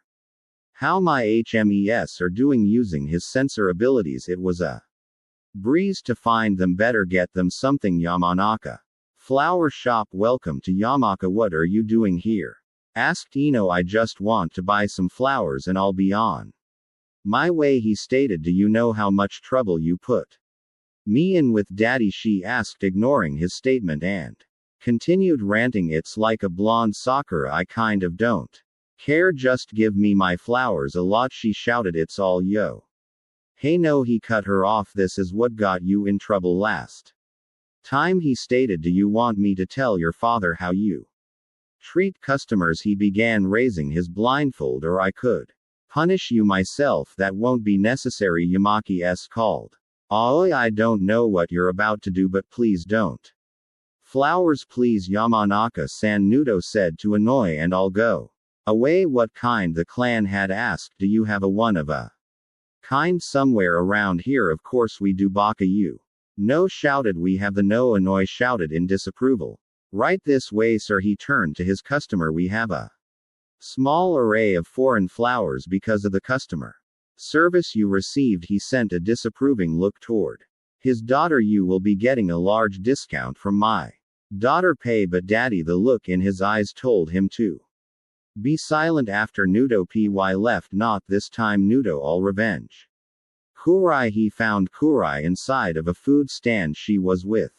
[SPEAKER 1] how my HMES are doing using his sensor abilities. It was a breeze to find them. Better get them something. Yamanaka flower shop. Welcome to Yamaka. What are you doing here? Asked Ino. I just want to buy some flowers and I'll be on my way, he stated. Do you know how much trouble you put me in with daddy? She asked, ignoring his statement, and continued ranting. It's like a blonde. Sakura, I kind of don't care, just give me my flowers a lot, she shouted. It's all yo. Hey no, he cut her off. This is what got you in trouble last time, he stated. Do you want me to tell your father how you treat customers? He began raising his blindfold. Or I could punish you myself. That won't be necessary, Yamaki S called. Aoi, I don't know what you're about to do, but please don't. Flowers please, Yamanaka-san, Nudo said to annoy, and I'll go away. What kind? The clan had asked. Do you have a one of a kind somewhere around here? Of course we do, Baka. You no, shouted. We have the no. Annoy shouted in disapproval. Right this way, sir. He turned to his customer. We have a small array of foreign flowers because of the customer service you received. He sent a disapproving look toward his daughter. You will be getting a large discount from my daughter pay. But daddy, the look in his eyes told him to be silent. After Nudo Py left, not this time Nudo, all revenge. Kurai, he found Kurai inside of a food stand. She was with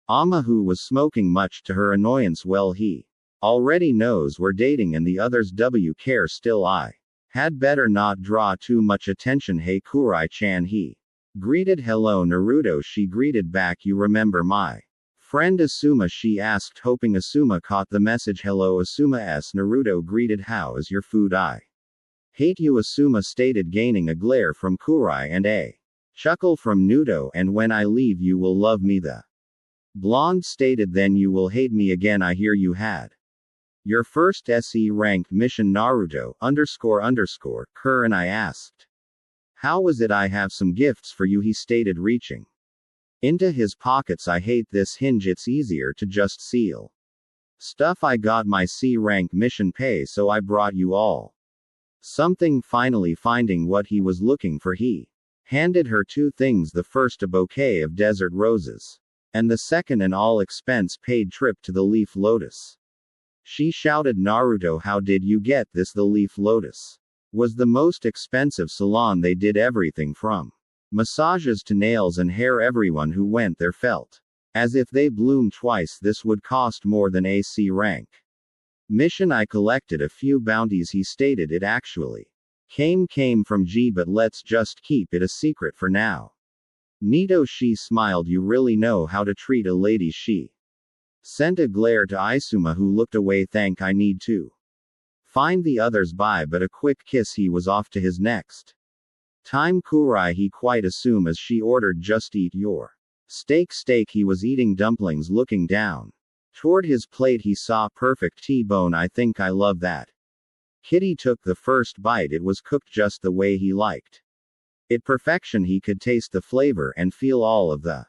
[SPEAKER 1] Ama, who was smoking, much to her annoyance. Well, he already knows we're dating and the others care still. I had better not draw too much attention. Hey Kurai-chan, he greeted. Hello Naruto, she greeted back. You remember my friend Asuma? She asked, hoping Asuma caught the message. Hello Asuma s, Naruto greeted. How is your food? I hate you, Asuma stated, gaining a glare from Kurai and a chuckle from Nudo. And when I leave you will love me, the blonde stated. Then you will hate me again. I hear you had your first SE ranked mission. Naruto Kurenai asked. How was it? I have some gifts for you, he stated, reaching into his pockets. I hate this hinge. It's easier to just seal stuff. I got my C rank mission pay, so I brought you all something. Finally finding what he was looking for, he handed her two things. The first, a bouquet of desert roses, and the second, an all expense paid trip to the Leaf Lotus. She shouted. Naruto, how did you get this? The Leaf Lotus was the most expensive salon. They did everything from Massages to nails and hair everyone who went there felt. As if they bloomed twice this would cost more than AC rank. Mission I collected a few bounties he stated it actually. Came from G but let's just keep it a secret for now. Nito she smiled you really know how to treat a lady she. Sent a glare to Isuma who looked away thank I need to. Find the others by but a quick kiss he was off to his next. Time Kurai he quite assume as she ordered just eat your steak he was eating dumplings looking down. Toward his plate he saw perfect T-bone I think I love that. Kitty took the first bite it was cooked just the way he liked. It perfection he could taste the flavor and feel all of the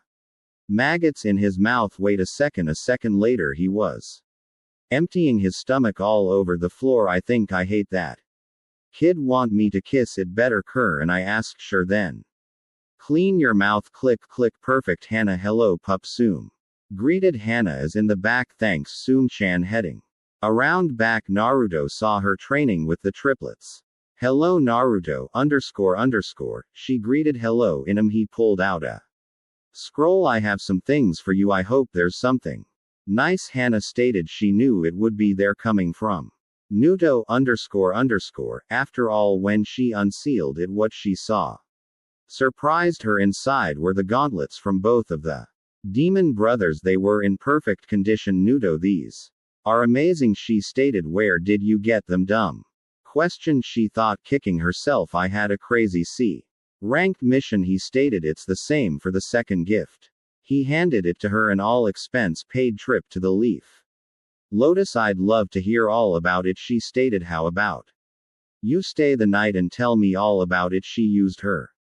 [SPEAKER 1] maggots in his mouth wait a second later he was emptying his stomach all over the floor I think I hate that. Kid want me to kiss it better cur and I asked sure then. Clean your mouth click perfect Hannah hello pup Soom. Greeted Hannah as in the back thanks Soom-chan heading. Around back Naruto saw her training with the triplets. Hello Naruto __, she greeted hello in him he pulled out a scroll I have some things for you I hope there's something nice Hannah stated she knew it would be there coming from. Naruto __, after all when she unsealed it what she saw surprised her inside were the gauntlets from both of the demon brothers they were in perfect condition Naruto these are amazing she stated where did you get them dumb question she thought kicking herself I had a crazy C ranked mission he stated it's the same for the second gift. He handed it to her an all expense paid trip to the Leaf Lotus I'd love to hear all about it she stated how about you stay the night and tell me all about it she used her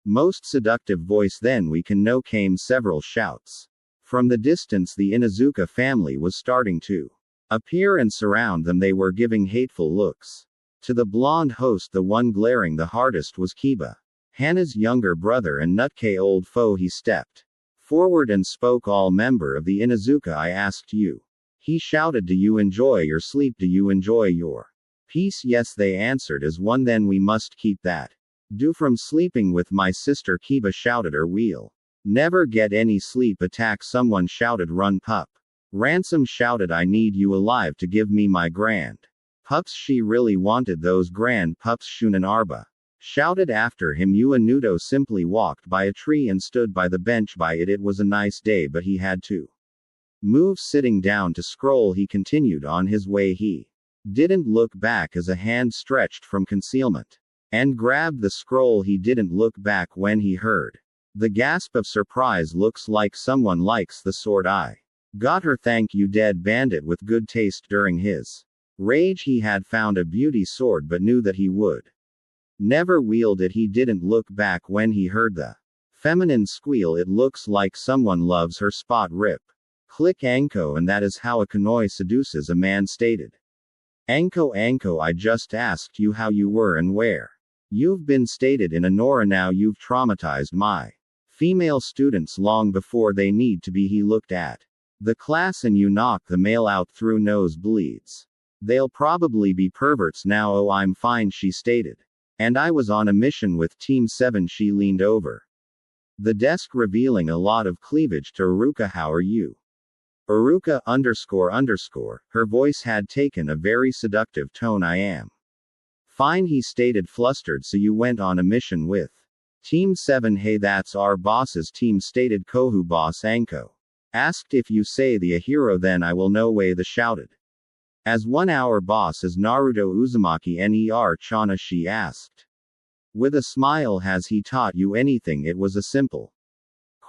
[SPEAKER 1] most seductive voice then we can know came several shouts. From the distance the Inuzuka family was starting to appear and surround them they were giving hateful looks. To the blonde host the one glaring the hardest was Kiba. Hannah's younger brother and Nutke old foe he stepped forward and spoke all member of the Inuzuka I asked you. He shouted do you enjoy your sleep do you enjoy your peace yes they answered as one then we must keep that. Do from sleeping with my sister Kiba shouted we'll never get any sleep attack someone shouted run pup. Ransom shouted I need you alive to give me my grand pups she really wanted those grand pups Shunan Arba shouted after him Nudo simply walked by a tree and stood by the bench by it it was a nice day but he had to move sitting down to scroll he continued on his way he didn't look back as a hand stretched from concealment and grabbed the scroll he didn't look back when he heard the gasp of surprise looks like someone likes the sword I got her thank you dead bandit with good taste during his rage he had found a beauty sword but knew that he would never wield it he didn't look back when he heard the feminine squeal it looks like someone loves her spot rip. Click Anko and that is how a kanoi seduces a man stated. Anko I just asked you how you were and where you've been stated in Anora now you've traumatized my female students long before they need to be he looked at the class and you knock the male out through nose bleeds. They'll probably be perverts now oh I'm fine she stated. And I was on a mission with Team 7 she leaned over the desk revealing a lot of cleavage to Aruka how are you? Aruka __, her voice had taken a very seductive tone I am fine he stated flustered so you went on a mission with Team 7 hey that's our boss's team stated Kohu boss Anko. Asked if you say the a hero then I will know way the shouted. As 1 hour boss is Naruto Uzumaki ner Chana she asked. With a smile has he taught you anything it was a simple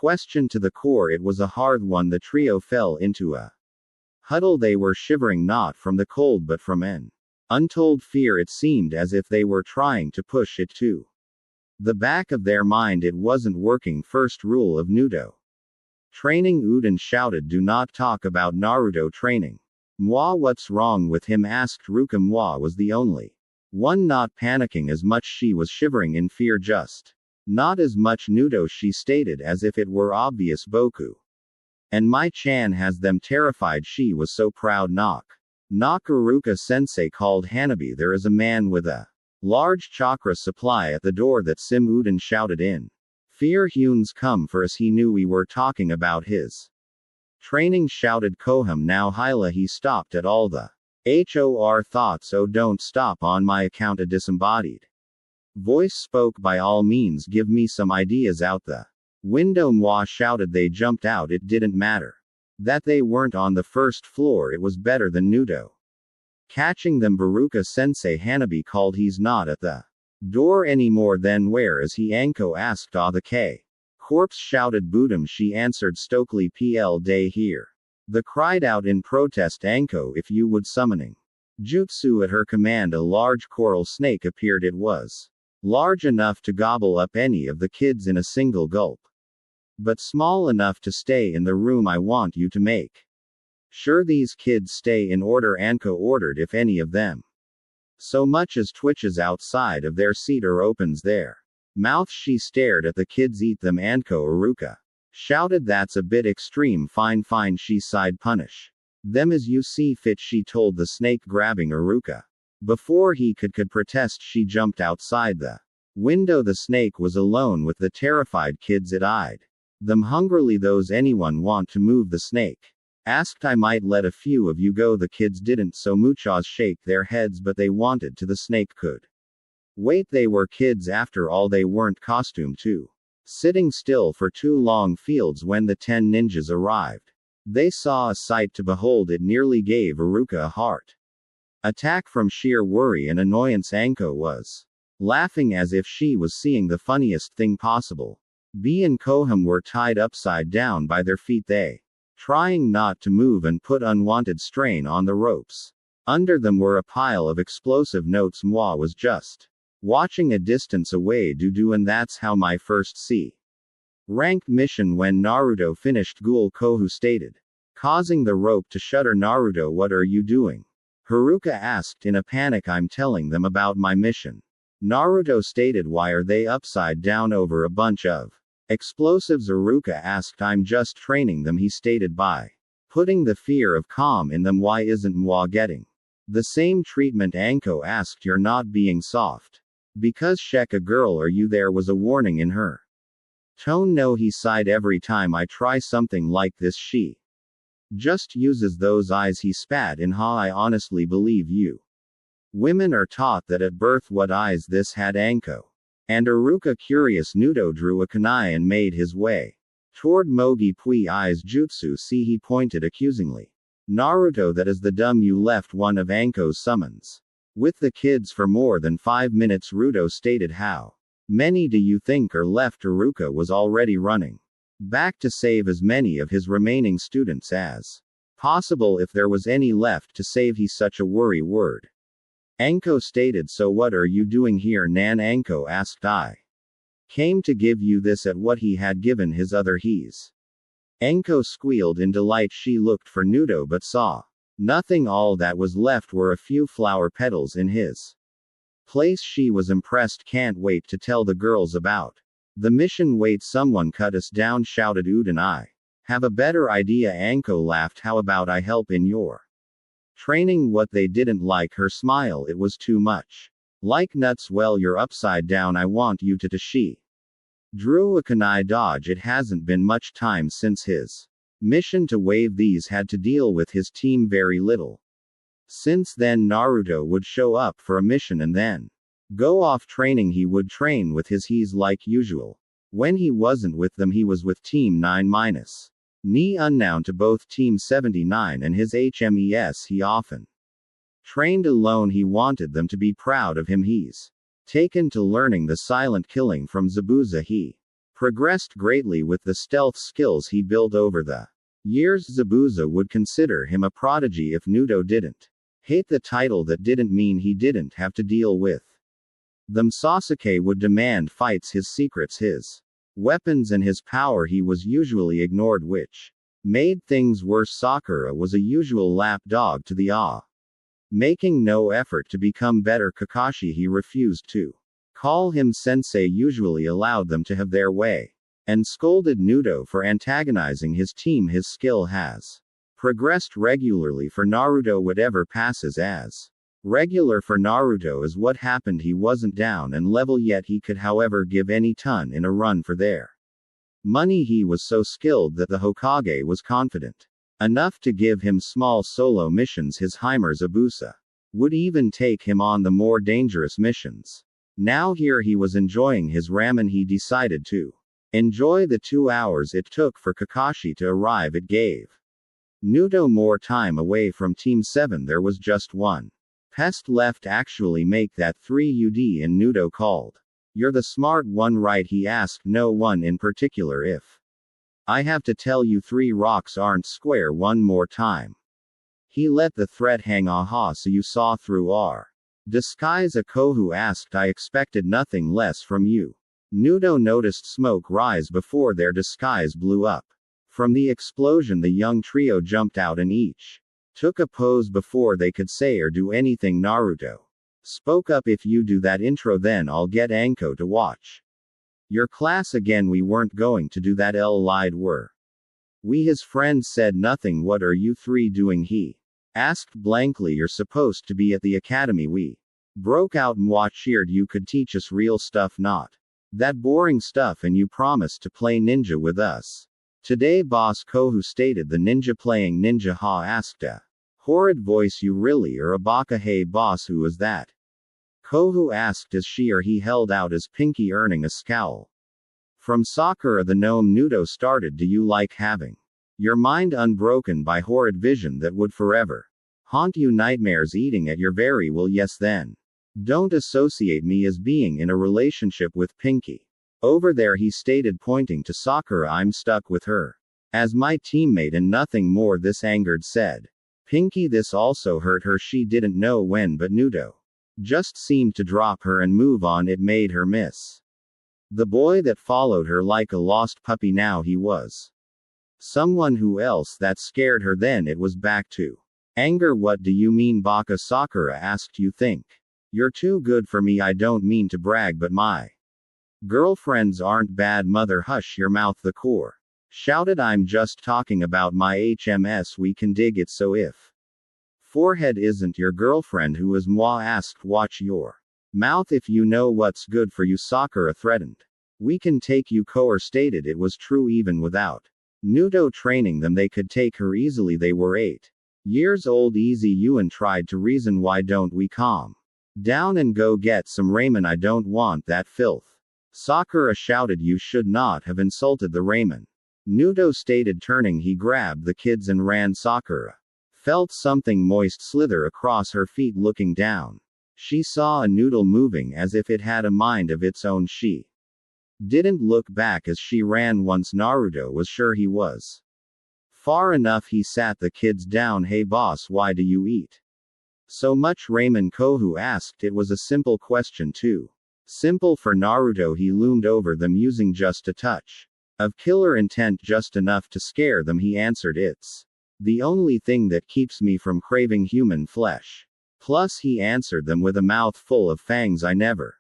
[SPEAKER 1] question to the core it was a hard one the trio fell into a huddle they were shivering not from the cold but from an untold fear it seemed as if they were trying to push it to the back of their mind it wasn't working first rule of Nudo training Uden shouted do not talk about Naruto training. Moi what's wrong with him asked Ruka Moi was the only one not panicking as much she was shivering in fear just not as much Nudo she stated as if it were obvious Boku. And my Chan has them terrified she was so proud knock Uruka sensei called Hanabi there is a man with a large chakra supply at the door that Sim Uden shouted in Fear Hunes come for us, he knew we were talking about his training, shouted Koham. Now Hyla, he stopped at all the HOR thoughts. Oh, don't stop on my account. A disembodied voice spoke. By all means, give me some ideas out the window. Moi shouted. They jumped out. It didn't matter that they weren't on the first floor, it was better than Nudo catching them. Baruka sensei, Hanabi called. He's not at the door anymore. Then where is he? Anko asked. Ah, the K corpse, shouted Budum. She answered Stokely. PL day here. The cried out in protest. Anko, if you would summoning jutsu at her command. A large coral snake appeared. It was large enough to gobble up any of the kids in a single gulp, but small enough to stay in the room. I want you to make sure these kids stay in order, Anko ordered. If any of them so much as twitches outside of their seat or opens their mouth, she stared at the kids. Eat them, Anko. Aruka shouted. That's a bit extreme. Fine, fine, she sighed. Punish them as you see fit, she told the snake, grabbing Aruka. Before he could protest, she jumped outside the window. The snake was alone with the terrified kids. It eyed them hungrily. Those anyone want to move? The snake asked. I might let a few of you go. The kids didn't so much as shake their heads, but they wanted to. The snake could wait. They were kids after all. They weren't costumed to sitting still for too long. Fields. When the 10 ninjas arrived, they saw a sight to behold. It nearly gave Aruka a heart attack from sheer worry and annoyance. Anko was laughing as if she was seeing the funniest thing possible. B and Koham were tied upside down by their feet, they trying not to move and put unwanted strain on the ropes. Under them were a pile of explosive notes. Moi was just watching a distance away. Dudu, and that's how my first C ranked mission when Naruto finished, Ghoul Kohu stated, causing the rope to shudder. Naruto, what are you doing? Haruka asked in a panic. I'm telling them about my mission, Naruto stated. Why are they upside down over a bunch of explosives? Aruka asked. I'm just training them, he stated, by putting the fear of calm in them. Why isn't Moi getting the same treatment? Anko asked. You're not being soft because Shek a girl are you? There was a warning in her tone. No, he sighed. Every time I try something like this, she just uses those eyes. He spat in. Ha, I honestly believe you women are taught that at birth. What eyes this had? Anko and Aruka curious. Nudo drew a kunai and made his way toward Mogi. Pui eyes jutsu. See, he pointed accusingly. Naruto, that is the dumb you left one of Anko's summons with the kids for more than 5 minutes, Rudo stated. How many do you think are left? Aruka was already running back to save as many of his remaining students as possible. If there was any left to save, he's such a worry word. Anko stated. So what are you doing here, Nan? Anko asked. I came to give you this at what he had given his other he's. Anko squealed in delight. She looked for Nudo but saw nothing. All that was left were a few flower petals in his place. She was impressed. Can't wait to tell the girls about the mission. Wait, someone cut us down, shouted Uden. I have a better idea, Anko laughed. How about I help in your training? What they didn't like her smile. It was too much like nuts. Well, you're upside down. I want you to. She drew a kunai dodge. It hasn't been much time since his mission to wave these. Had to deal with his team very little. Since then, Naruto would show up for a mission and then go off training. He would train with his he's like usual. When he wasn't with them, he was with Team 9-. Ni unknown to both Team 79 and his HMES. He often trained alone. He wanted them to be proud of him. He's taken to learning the silent killing from Zabuza. He progressed greatly with the stealth skills he built over the years. Zabuza would consider him a prodigy if Nudo didn't hate the title. That didn't mean he didn't have to deal with them. Sasuke would demand fights, his secrets, his weapons and his power. He was usually ignored, which made things worse. Sakura was a usual lap dog to the making no effort to become better. Kakashi, he refused to call him sensei, usually allowed them to have their way, and scolded Nudo for antagonizing his team. His skill has progressed regularly for Naruto. Whatever passes as regular for Naruto is what happened. He wasn't down and level yet. He could, however, give any ton in a run for their Money. He was so skilled that the Hokage was confident enough to give him small solo missions. His Heimer Zabusa would even take him on the more dangerous missions. Now here he was enjoying his ramen. He decided to enjoy the 2 hours it took for Kakashi to arrive. It gave Naruto more time away from Team 7. There was just one pest left. Actually make that 3 UD. And Naruto called, "You're the smart one, right?" He asked no one in particular. If I have to tell you 3 rocks aren't square one more time. He let the threat hang. Aha, so you saw through our disguise? Kohu asked. I expected nothing less from you. Naruto noticed smoke rise before their disguise blew up. From the explosion, the young trio jumped out and each took a pose before they could say or do anything. Naruto spoke up. If you do that intro, then I'll get Anko to watch your class again. We weren't going to do that. L lied. Were we? His friend said nothing. What are you 3 doing? He asked blankly. You're supposed to be at the academy. We broke out. Mwa cheered. You could teach us real stuff, not that boring stuff, and you promised to play ninja with us today, boss. Kohu stated. The ninja playing ninja? Ha, asked a horrid voice. You really are a baka? Hey boss, who is that? Kohu asked as she or he held out his pinky, earning a scowl from Sakura the gnome. Naruto started. Do you like having your mind unbroken by horrid vision that would forever haunt you? Nightmares eating at your very will? Yes, then don't associate me as being in a relationship with Pinky over there, he stated, pointing to Sakura. I'm stuck with her as my teammate and nothing more. This angered said Pinky. This also hurt her. She didn't know when, but Naruto just seemed to drop her and move on. It made her miss the boy that followed her like a lost puppy. Now he was someone who else. That scared her. Then it was back to anger. What do you mean, baka? Sakura asked. You think you're too good for me? I don't mean to brag, but my girlfriends aren't bad. Mother, hush your mouth, the core shouted. I'm just talking about my HMS. We can dig it. So if forehead isn't your girlfriend, who is? Moi asked. Watch your mouth if you know what's good for you, Sakura threatened. We can take you. Koer stated. It was true. Even without Naruto training them, they could take her easily. They were 8 years old. Easy. Yuan tried to reason. Why don't we calm down and go get some ramen? I don't want that filth, Sakura shouted. You should not have insulted the ramen, Naruto stated, turning. He grabbed the kids and ran. Sakura felt something moist slither across her feet. Looking down, she saw a noodle moving as if it had a mind of its own. She didn't look back as she ran. Once Naruto was sure he was far enough, he sat the kids down. Hey boss, why do you eat so much ramen? Kohu asked. It was a simple question, too simple for Naruto. He loomed over them using just a touch of killer intent, just enough to scare them. He answered. It's the only thing that keeps me from craving human flesh. Plus, he answered them with a mouth full of fangs. I never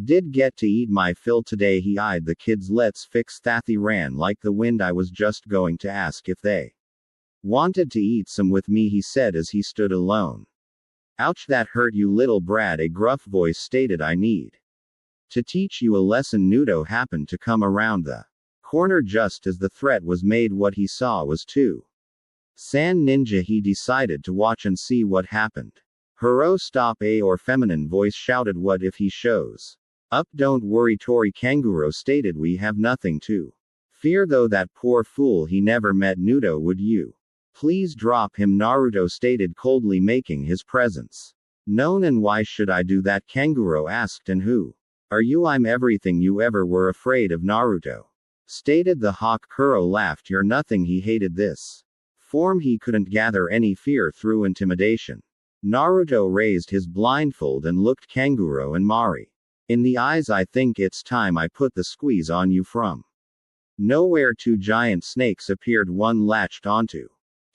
[SPEAKER 1] did get to eat my fill today. He eyed the kids. Let's fix Thathy ran like the wind. I was just going to ask if they wanted to eat some with me, he said as he stood alone. Ouch, that hurt you, little brat, a gruff voice stated. I need to teach you a lesson. Naruto happened to come around the corner just as the threat was made. What he saw was two San ninja. He decided to watch and see what happened. Hero, stop! A or feminine voice shouted. What if he shows up? Don't worry, Tori Kanguro stated. We have nothing to fear, though. That poor fool, he never met Naruto. Would you please drop him? Naruto stated coldly, making his presence known. And why should I do that? Kanguro asked. And who are you? I'm everything you ever were afraid of, Naruto stated. The hawk. Kuro laughed. You're nothing. He hated this form. He couldn't gather any fear through intimidation. Naruto raised his blindfold and looked Kanguro and Mari in the eyes. I think it's time I put the squeeze on you. From nowhere, two giant snakes appeared. One latched onto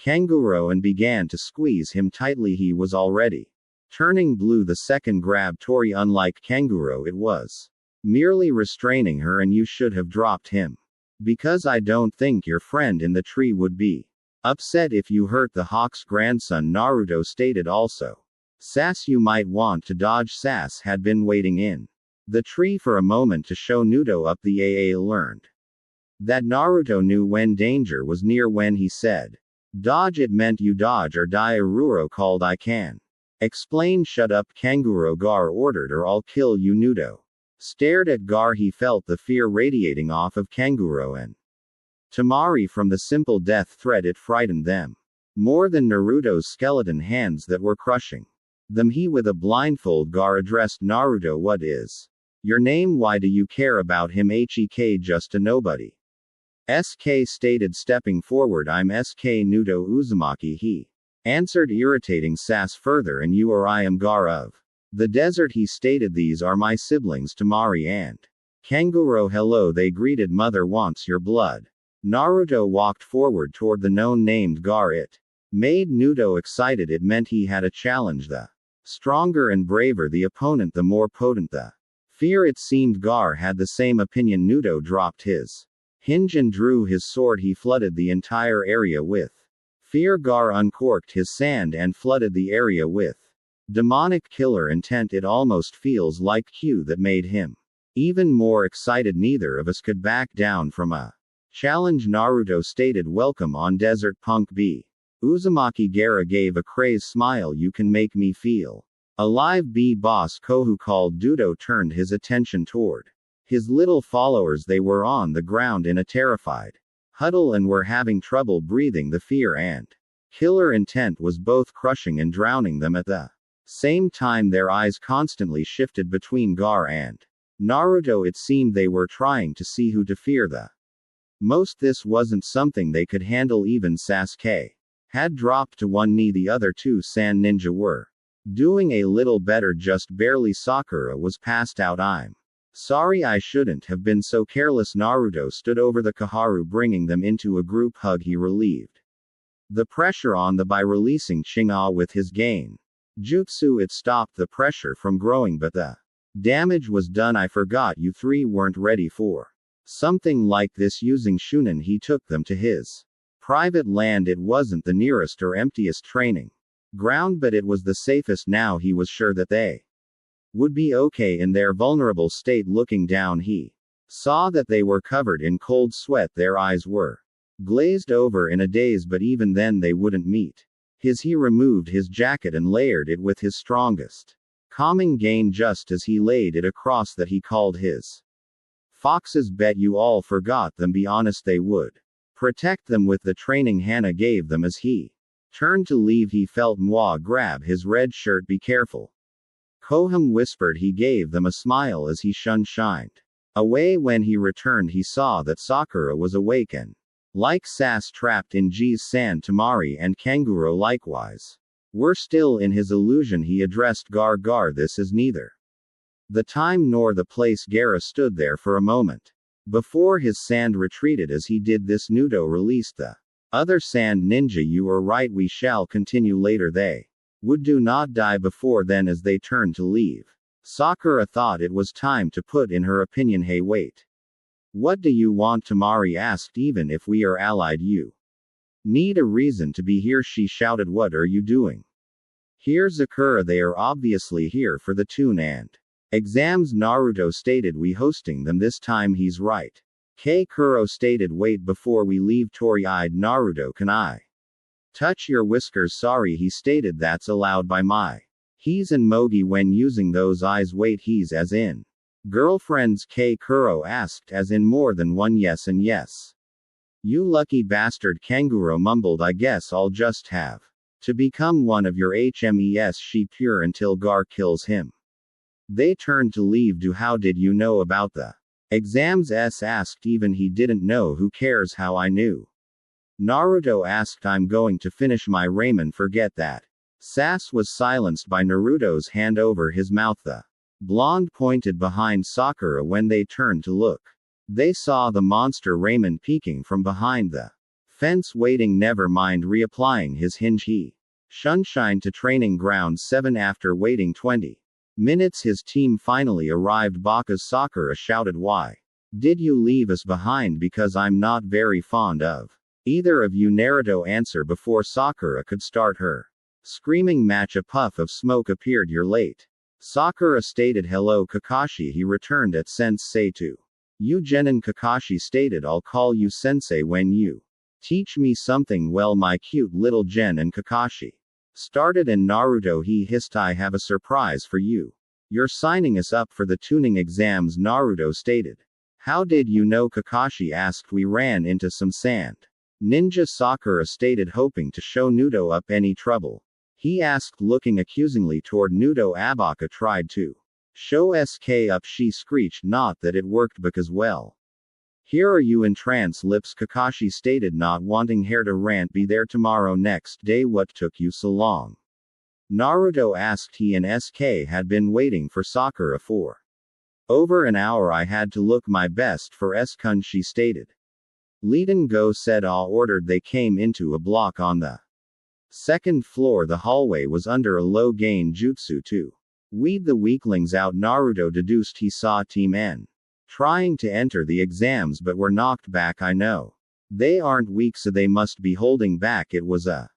[SPEAKER 1] Kanguro and began to squeeze him tightly. He was already turning blue. The second grabbed Tori. Unlike Kanguro, it was merely restraining her, and you should have dropped him, because I don't think your friend in the tree would be upset if you hurt the hawk's grandson, Naruto stated. Also, Sass, you might want to dodge. Sass had been waiting in the tree for a moment to show Naruto up. The AA learned That Naruto knew when danger was near. When he said, "Dodge," it meant you dodge or die. Aruro called, "I can." Explain. "Shut up, Kanguro," Gar ordered, "or I'll kill you." Nudo stared at Gar. He felt the fear radiating off of Kanguro and Tamari from the simple death threat. It frightened them more than Naruto's skeleton hands that were crushing them. He, with a blindfold, Gar addressed Naruto, "What is your name? Why do you care about him?" "Hek, just a nobody," SK stated, stepping forward. "I'm SK Nudo Uzumaki," he answered, irritating Sass further. "And you?" "Or I am Gar of the desert," he stated. "These are my siblings, Tamari and Kanguro." "Hello," they greeted. "Mother wants your blood." Naruto walked forward toward the known named Gar. It made Nudo excited. It meant he had a challenge. The stronger and braver the opponent, the more potent the fear. It seemed Gar had the same opinion. Nudo dropped his hinge and drew his sword. He flooded the entire area with fear. Gar uncorked his sand and flooded the area with demonic killer intent. It almost feels like Q that made him even more excited. "Neither of us could back down from a challenge," Naruto stated. "Welcome on Desert Punk B." Uzumaki Gara gave a crazed smile. "You can make me feel alive." B boss Kohu called. Dudo turned his attention toward his little followers. They were on the ground in a terrified huddle and were having trouble breathing. The fear and killer intent was both crushing and drowning them at the same time. Their eyes constantly shifted between Gar and Naruto. It seemed they were trying to see who to fear the most. This wasn't something they could handle. Even Sasuke had dropped to one knee. The other two Sand Ninja were doing a little better, just barely. Sakura was passed out. "I'm sorry, I shouldn't have been so careless." Naruto stood over the Koharu, bringing them into a group hug. He relieved the pressure on them by releasing Ching'e with his gain jutsu. It stopped the pressure from growing, but the damage was done. "I forgot you three weren't ready for something like this." Using Shunin, he took them to his private land. It wasn't the nearest or emptiest training ground, but it was the safest. Now he was sure that they would be okay in their vulnerable state. Looking down, he saw that they were covered in cold sweat. Their eyes were glazed over in a daze, but even then they wouldn't meet his. He removed his jacket and layered it with his strongest calming gain. Just as he laid it across that, he called his foxes. "Bet you all forgot them. Be honest, they would protect them with the training Hana gave them." As he turned to leave, he felt Moi grab his red shirt. "Be careful," Koham whispered. He gave them a smile as he shined away. When he returned, he saw that Sakura was awake and, like Sass, trapped in G's sand. Tamari and Kanguro likewise were still in his illusion. He addressed Gar. "Gar, this is neither the time nor the place." Gara stood there for a moment before his sand retreated. As he did this, Nudo released the other Sand Ninja. "You are right, we shall continue later." They would do not die before then. As they turned to leave, Sakura thought it was time to put in her opinion. "Hey, wait. What do you want?" Tamari asked. "Even if we are allied, you need a reason to be here," she shouted. "What are you doing here?" "Sakura, they are obviously here for the tune and exams," Naruto stated. "We hosting them this time." "He's right," Kuro stated. "Wait, before we leave," Tori-eyed Naruto, "can I touch your whiskers?" "Sorry," he stated. "That's allowed by my he's and Mogi when using those eyes." "Wait, he's as in girlfriends?" Kuro asked. "As in more than one?" "Yes and yes." "You lucky bastard," Kanguro mumbled. "I guess I'll just have to become one of your HMES." "She pure until Gar kills him." They turned to leave. "Do how did you know about the exams?" Asked. "Even he didn't know." "Who cares how I knew?" Naruto asked. "I'm going to finish my ramen." "Forget that." Sass was silenced by Naruto's hand over his mouth. The blonde pointed behind Sakura. When they turned to look, they saw the monster ramen peeking from behind the fence, waiting. "Never mind." Reapplying his hinge, he shined to training ground 7. After waiting 20 minutes, his team finally arrived. Baka's Sakura shouted. "Why did you leave us behind?" "Because I'm not very fond of either of you." Naruto answered before Sakura could start her screaming match. A puff of smoke appeared. "You're late," Sakura stated. "Hello, Kakashi." He returned at Sensei to Genin Kakashi stated, I'll call you sensei when you teach me something well, my cute little Genin Kakashi. Started in Naruto, he hissed, I have a surprise for you. You're signing us up for the tuning exams, Naruto stated. How did you know, Kakashi asked. We ran into some sand. Ninja Sakura stated, hoping to show Naruto up any trouble. He asked, looking accusingly toward Naruto. Abaka tried to show SK up, she screeched. Not that it worked because, well, here are you in trance lips, Kakashi stated, not wanting hair to rant. Be there tomorrow. Next day. What took you so long? Naruto asked. He and SK had been waiting for Sakura for over an hour. I had to look my best for S-kun, she stated. Leiden Go said, ordered. They came into a block on the second floor. The hallway was under a low gain jutsu to weed the weaklings out. Naruto deduced he saw Team N trying to enter the exams but were knocked back. I know. They aren't weak, so they must be holding back. It was a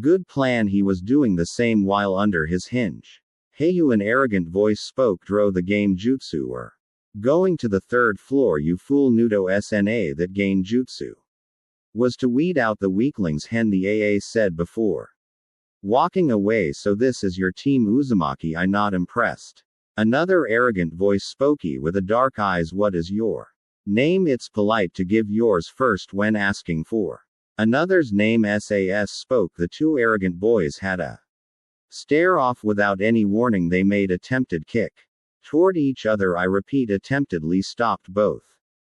[SPEAKER 1] good plan. He was doing the same while under his hinge. Heiyu, an arrogant voice spoke. Dro, the game jutsu were going to the third floor. You fool. Naruto SNA, that gain jutsu was to weed out the weaklings. Hen, the AA said before walking away. So this is your team, Uzumaki? I not impressed. Another arrogant voice spoke, with a dark eyes. What is your name? It's polite to give yours first when asking for another's name. SAS spoke. The two arrogant boys had a stare off without any warning. They made attempted kick toward each other. I repeat, attemptedly stopped both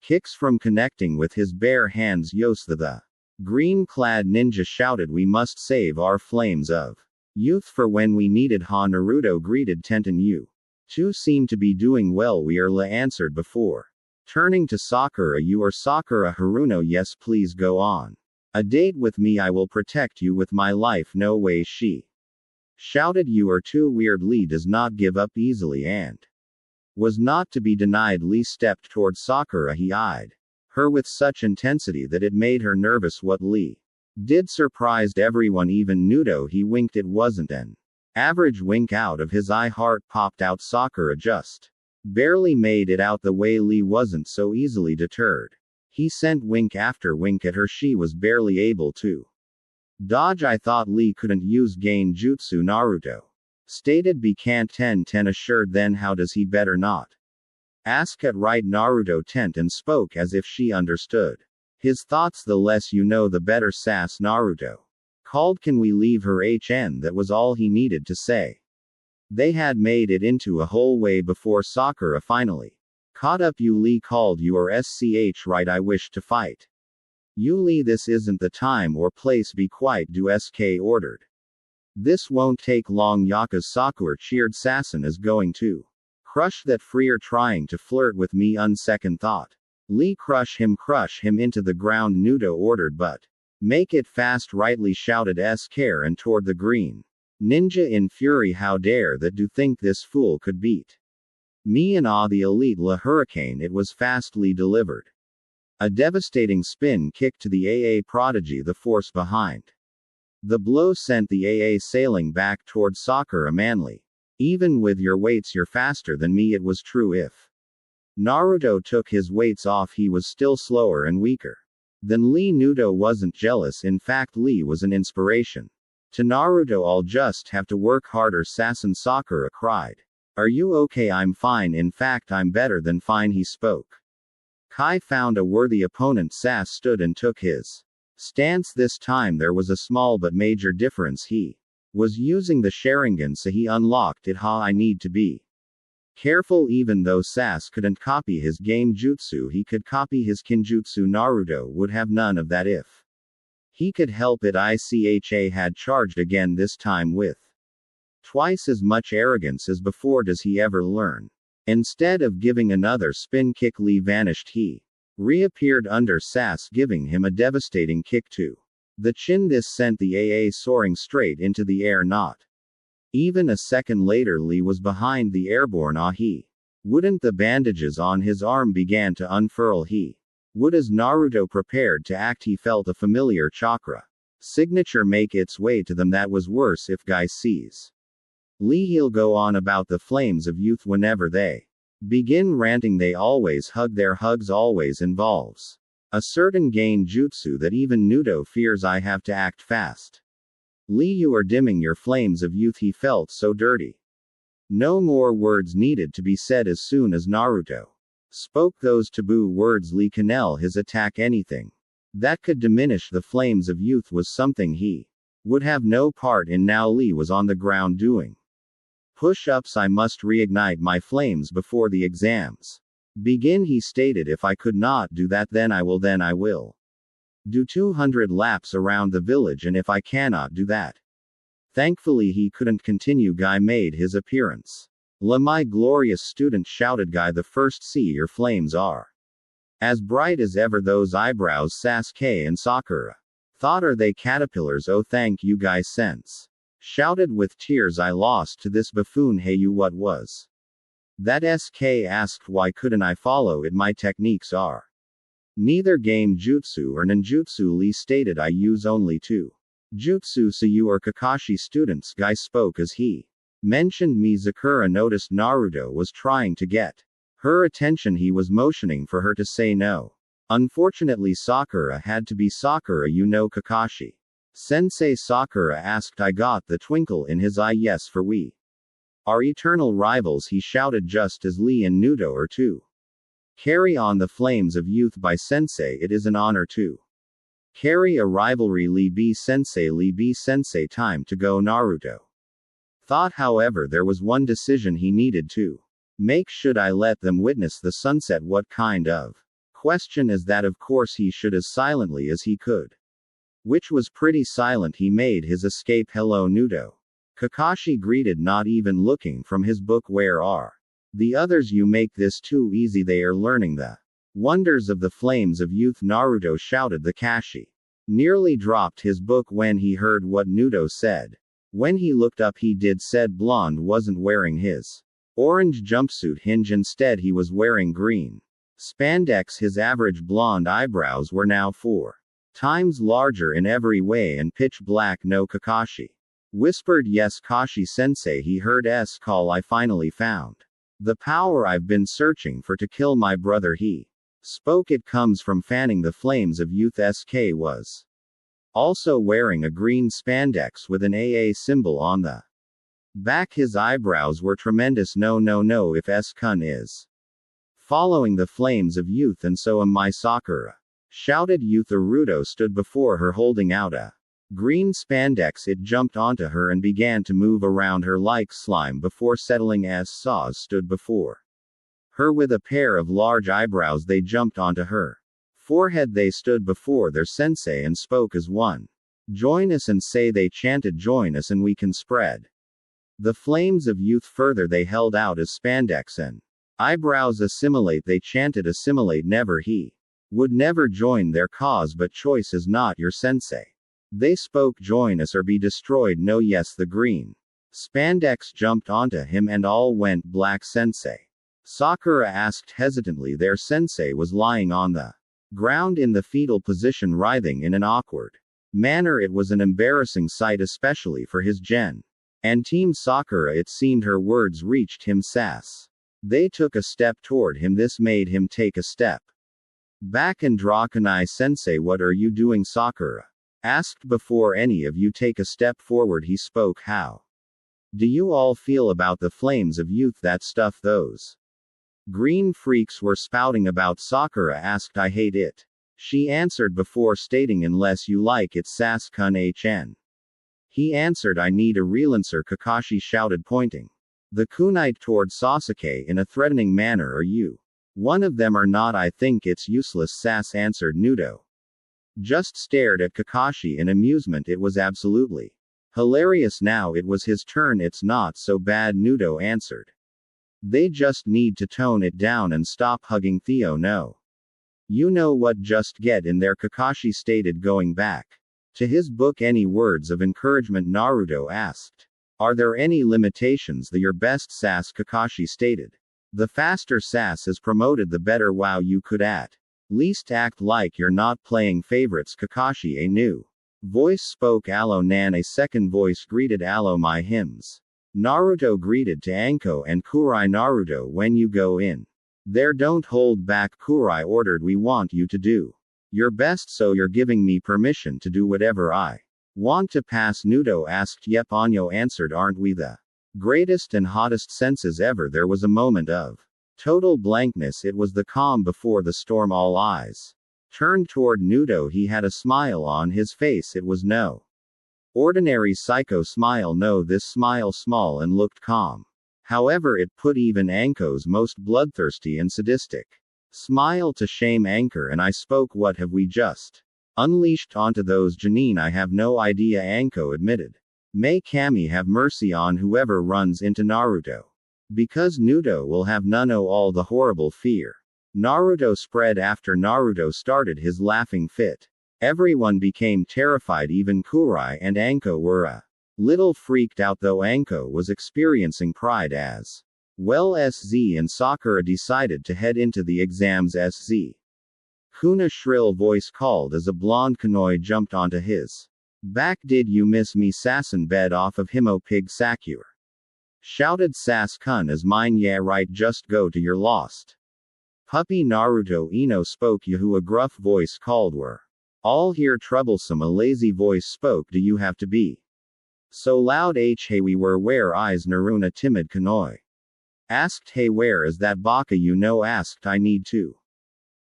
[SPEAKER 1] kicks from connecting with his bare hands. Yose, the green-clad ninja shouted, we must save our flames of youth for when we need it. Ha, Naruto greeted Tenten. You two seem to be doing well. We are, La answered before turning to Sakura. You are Sakura? Haruno, yes, please go on a date with me. I will protect you with my life. No way, she shouted. You are too weird. Lee does not give up easily and was not to be denied. Lee stepped toward Sakura. He eyed her with such intensity that it made her nervous. What Lee did surprised everyone, even Naruto. He winked. It wasn't an average wink. Out of his eye, heart popped out. Sakura just barely made it out the way. Lee wasn't so easily deterred. He sent wink after wink at her. She was barely able to dodge. I thought Lee couldn't use gain jutsu, Naruto stated. Be can't. Ten assured. Then how does he? Better not ask at right, Naruto tent and spoke as if she understood his thoughts. The less you know, the better. Sass, Naruto called. Can we leave her? That was all he needed to say. They had made it into a whole way before Sakura finally caught up. You, Lee called. You are SCH right? I wish to fight you, Lee. This isn't the time or place. Be quiet, do SK ordered. This won't take long. Yakuza Sakura cheered. Sasson is going to crush that freer trying to flirt with me. On second thought, Lee, crush him into the ground. Naruto ordered, but make it fast. Rightly shouted SK and toward the green ninja in fury. How dare that do think this fool could beat me? And the elite La Hurricane. It was fastly delivered. A devastating spin kick to the AA prodigy. The force behind the blow sent the AA sailing back toward Sakura. Manly, even with your weights, you're faster than me. It was true. If Naruto took his weights off, he was still slower and weaker than Lee. Naruto wasn't jealous. In fact, Lee was an inspiration to Naruto. I'll just have to work harder. Sasson, Sakura cried. Are you okay? I'm fine. In fact, I'm better than fine, he spoke. Kai found a worthy opponent. Sass stood and took his stance. This time there was a small but major difference. He was using the Sharingan, so he unlocked it. Ha, I need to be careful. Even though Sass couldn't copy his game jutsu, he could copy his kinjutsu. Naruto would have none of that if he could help it. ICHA had charged again, this time with twice as much arrogance as before. Does he ever learn? Instead of giving another spin kick, Lee vanished. He reappeared under Sass, giving him a devastating kick to the chin. This sent the AA soaring straight into the air. Not even a second later, Lee was behind the airborne. He wouldn't. The bandages on his arm began to unfurl. He would. As Naruto prepared to act, he felt a familiar chakra signature make its way to them. That was worse. If Guy sees Lee, he'll go on about the flames of youth whenever they Begin ranting. They always hug. Their hugs always involves a certain gain jutsu that even Naruto fears. I have to act fast. Lee, you are dimming your flames of youth. He felt so dirty. No more words needed to be said. As soon as Naruto spoke those taboo words, Lee Canel his attack. Anything that could diminish the flames of youth was something he would have no part in. Now Lee was on the ground doing push-ups. I must reignite my flames before the exams begin, he stated. If I could not do that, then I will do 200 laps around the village, and if I cannot do that. Thankfully he couldn't continue. Guy made his appearance. La, my glorious student, shouted Guy the first. See, your flames are as bright as ever. Those eyebrows, Sasuke and Sakura thought, are they caterpillars? Oh, thank you, Guy sense shouted with tears. I lost to this buffoon. Hey you, what was that? SK asked. Why couldn't I follow it? My techniques are neither game jutsu or ninjutsu. Lee stated. I use only two jutsu. So you are Kakashi students. Guy spoke as he mentioned me. Sakura noticed Naruto was trying to get her attention. He was motioning for her to say no. Unfortunately, Sakura had to be Sakura. You know Kakashi Sensei? Sakura asked. I got the twinkle in his eye. Yes, for we are eternal rivals, he shouted, just as Lee and Naruto are to carry on the flames of youth. By Sensei, it is an honor to carry a rivalry. Lee B Sensei, Lee B Sensei, time to go. Naruto thought, however, there was one decision he needed to make. Should I let them witness the sunset? What kind of question is that? Of course he should, as silently as he could, which was pretty silent. He made his escape. Hello, Naruto. Kakashi greeted, not even looking from his book. Where are the others? You make this too easy. They are learning the wonders of the flames of youth. Naruto shouted. The Kashi nearly dropped his book when he heard what Naruto said. When he looked up, he did said blonde wasn't wearing his orange jumpsuit hinge. Instead he was wearing green spandex. His average blonde eyebrows were now 4 times larger in every way and pitch black. No, Kakashi whispered. Yes, Kashi Sensei, he heard S call. I finally found the power I've been searching for to kill my brother, he spoke. It comes from fanning the flames of youth. SK was also wearing a green spandex with an AA symbol on the back. His eyebrows were tremendous. No, if S-kun is following the flames of youth, and so am I. Sakura shouted. Youth. Naruto stood before her holding out a green spandex. It jumped onto her and began to move around her like slime before settling. As Saz stood before her with a pair of large eyebrows, they jumped onto her forehead. They stood before their sensei and spoke as one. Join us and say, they chanted, join us and we can spread the flames of youth further. They held out as spandex and eyebrows. Assimilate, they chanted. Assimilate. Never, he would never join their cause, but choice is not your sensei. They spoke, join us or be destroyed. No, yes. The green spandex jumped onto him and all went black. Sensei? Sakura asked hesitantly. Their sensei was lying on the ground in the fetal position, writhing in an awkward manner. It was an embarrassing sight, especially for his gen and team. Sakura, it seemed her words reached him. Sass. They took a step toward him. This made him take a step back and draw. Kurenai Sensei, what are you doing? Sakura asked. Before any of you take a step forward, he spoke. How do you all feel about the flames of youth? That stuff those green freaks were spouting about? Sakura asked. I hate it, she answered before stating. Unless you like it, Sas-kun HN. He answered. I need a relancer, Kakashi shouted, pointing the kunai toward Sasuke in a threatening manner. Are you one of them or not? I think it's useless, Sas answered. Naruto just stared at Kakashi in amusement. It was absolutely hilarious. Now it was his turn. It's not so bad, Naruto answered. They just need to tone it down and stop hugging Theo. No. You know what, just get in there, Kakashi stated, going back to his book. Any words of encouragement? Naruto asked. Are there any limitations? The your best, Sas, Kakashi stated. The faster Sas is promoted, the better. Wow, you could at least act like you're not playing favorites, Kakashi. A new voice spoke. Allo Nan. A second voice greeted. Allo my hymns. Naruto greeted to Anko and Kurenai. Naruto, when you go in there, don't hold back. Kurenai ordered, we want you to do your best, so you're giving me permission to do whatever I want to pass? Naruto asked. Yep, Anyo answered, aren't we the greatest and hottest senses ever? There was a moment of total blankness. It was the calm before the storm. All eyes turned toward Naruto. He had a smile on his face. It was no ordinary psycho smile. No, this smile small and looked calm. However, it put even Anko's most bloodthirsty and sadistic smile to shame. Anchor and I spoke. What have we just unleashed onto those Janine? I have no idea, Anko admitted. May Kami have mercy on whoever runs into Naruto. Because Naruto will have none of all the horrible fear Naruto spread after Naruto started his laughing fit. Everyone became terrified. Even Kurenai and Anko were a little freaked out, though Anko was experiencing pride as well. SZ and Sakura decided to head into the exams. SZ. Kuna's shrill voice called as a blonde Kunoi jumped onto his back. Did you miss me, Sassen? Bed off of him, oh pig. Sakura shouted. Sass-kun is mine. Yeah right, just go to your lost puppy. Naruto Ino spoke. Yahoo, a gruff voice called. We're all here. Troublesome, a lazy voice spoke. Do you have to be so loud? Hey, we were. Where eyes? Naruna, timid Kunoi asked. Hey, where is that baka you know? Asked. I need to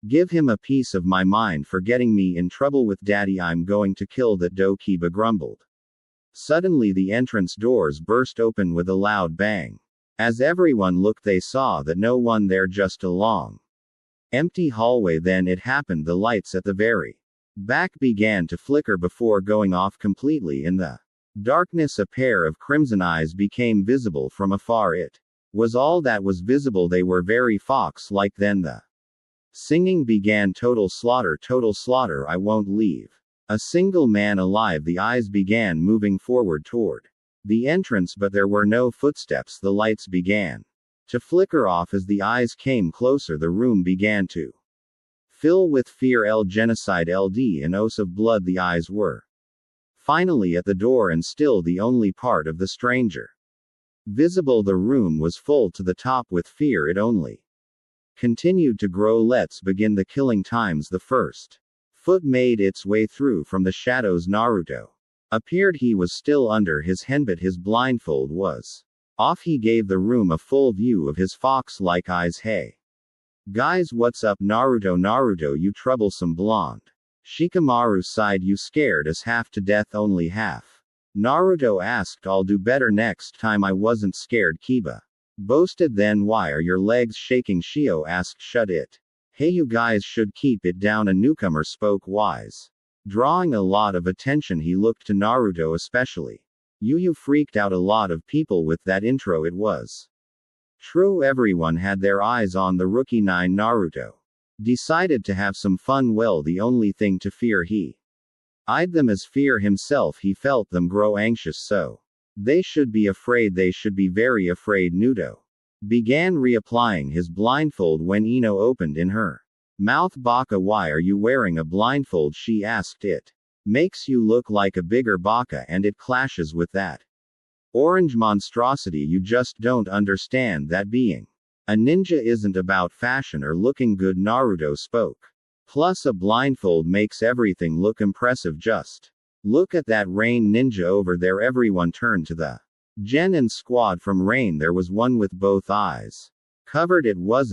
[SPEAKER 1] give him a piece of my mind for getting me in trouble with daddy. I'm going to kill that dough, Kiba grumbled. Suddenly the entrance doors burst open with a loud bang. As everyone looked, they saw that no one there, just a long empty hallway. Then it happened. The lights at the very back began to flicker before going off completely. In the darkness, a pair of crimson eyes became visible from afar. It was all that was visible. They were very fox-like. Then the singing began. Total slaughter, I won't leave a single man alive. The eyes began moving forward toward the entrance, but there were no footsteps. The lights began to flicker off as the eyes came closer. The room began to fill with fear. Genocide, LD, and oaths of blood. The eyes were finally at the door, and still the only part of the stranger visible. The room was full to the top with fear. It only continued to grow. Let's begin the killing times. The first foot made its way through from the shadows. Naruto appeared. He was still under his hen, but his blindfold was off. He gave the room a full view of his fox-like eyes. Hey guys, what's up? Naruto, you troublesome blonde. Shikamaru sighed. You scared us half to death. Only half? Naruto asked. I'll do better next time. I wasn't scared, Kiba boasted. Then why are your legs shaking? Shio asked. Shut it. Hey, you guys should keep it down. A newcomer spoke, wise, drawing a lot of attention. He looked to Naruto especially. You freaked out a lot of people with that intro. It was true, everyone had their eyes on the rookie. 9 Naruto decided to have some fun. Well, the only thing to fear, he eyed them as fear himself. He felt them grow anxious, so they should be afraid. They should be very afraid. Naruto began reapplying his blindfold when Ino opened in her mouth. Baka, why are you wearing a blindfold? She asked. It makes you look like a bigger baka, and it clashes with that orange monstrosity. You just don't understand that being a ninja isn't about fashion or looking good. Naruto spoke. Plus, a blindfold makes everything look impressive. Just look at that Rain ninja over there. Everyone turned to the Gen and squad from Rain. There was one with both eyes covered. It wasn't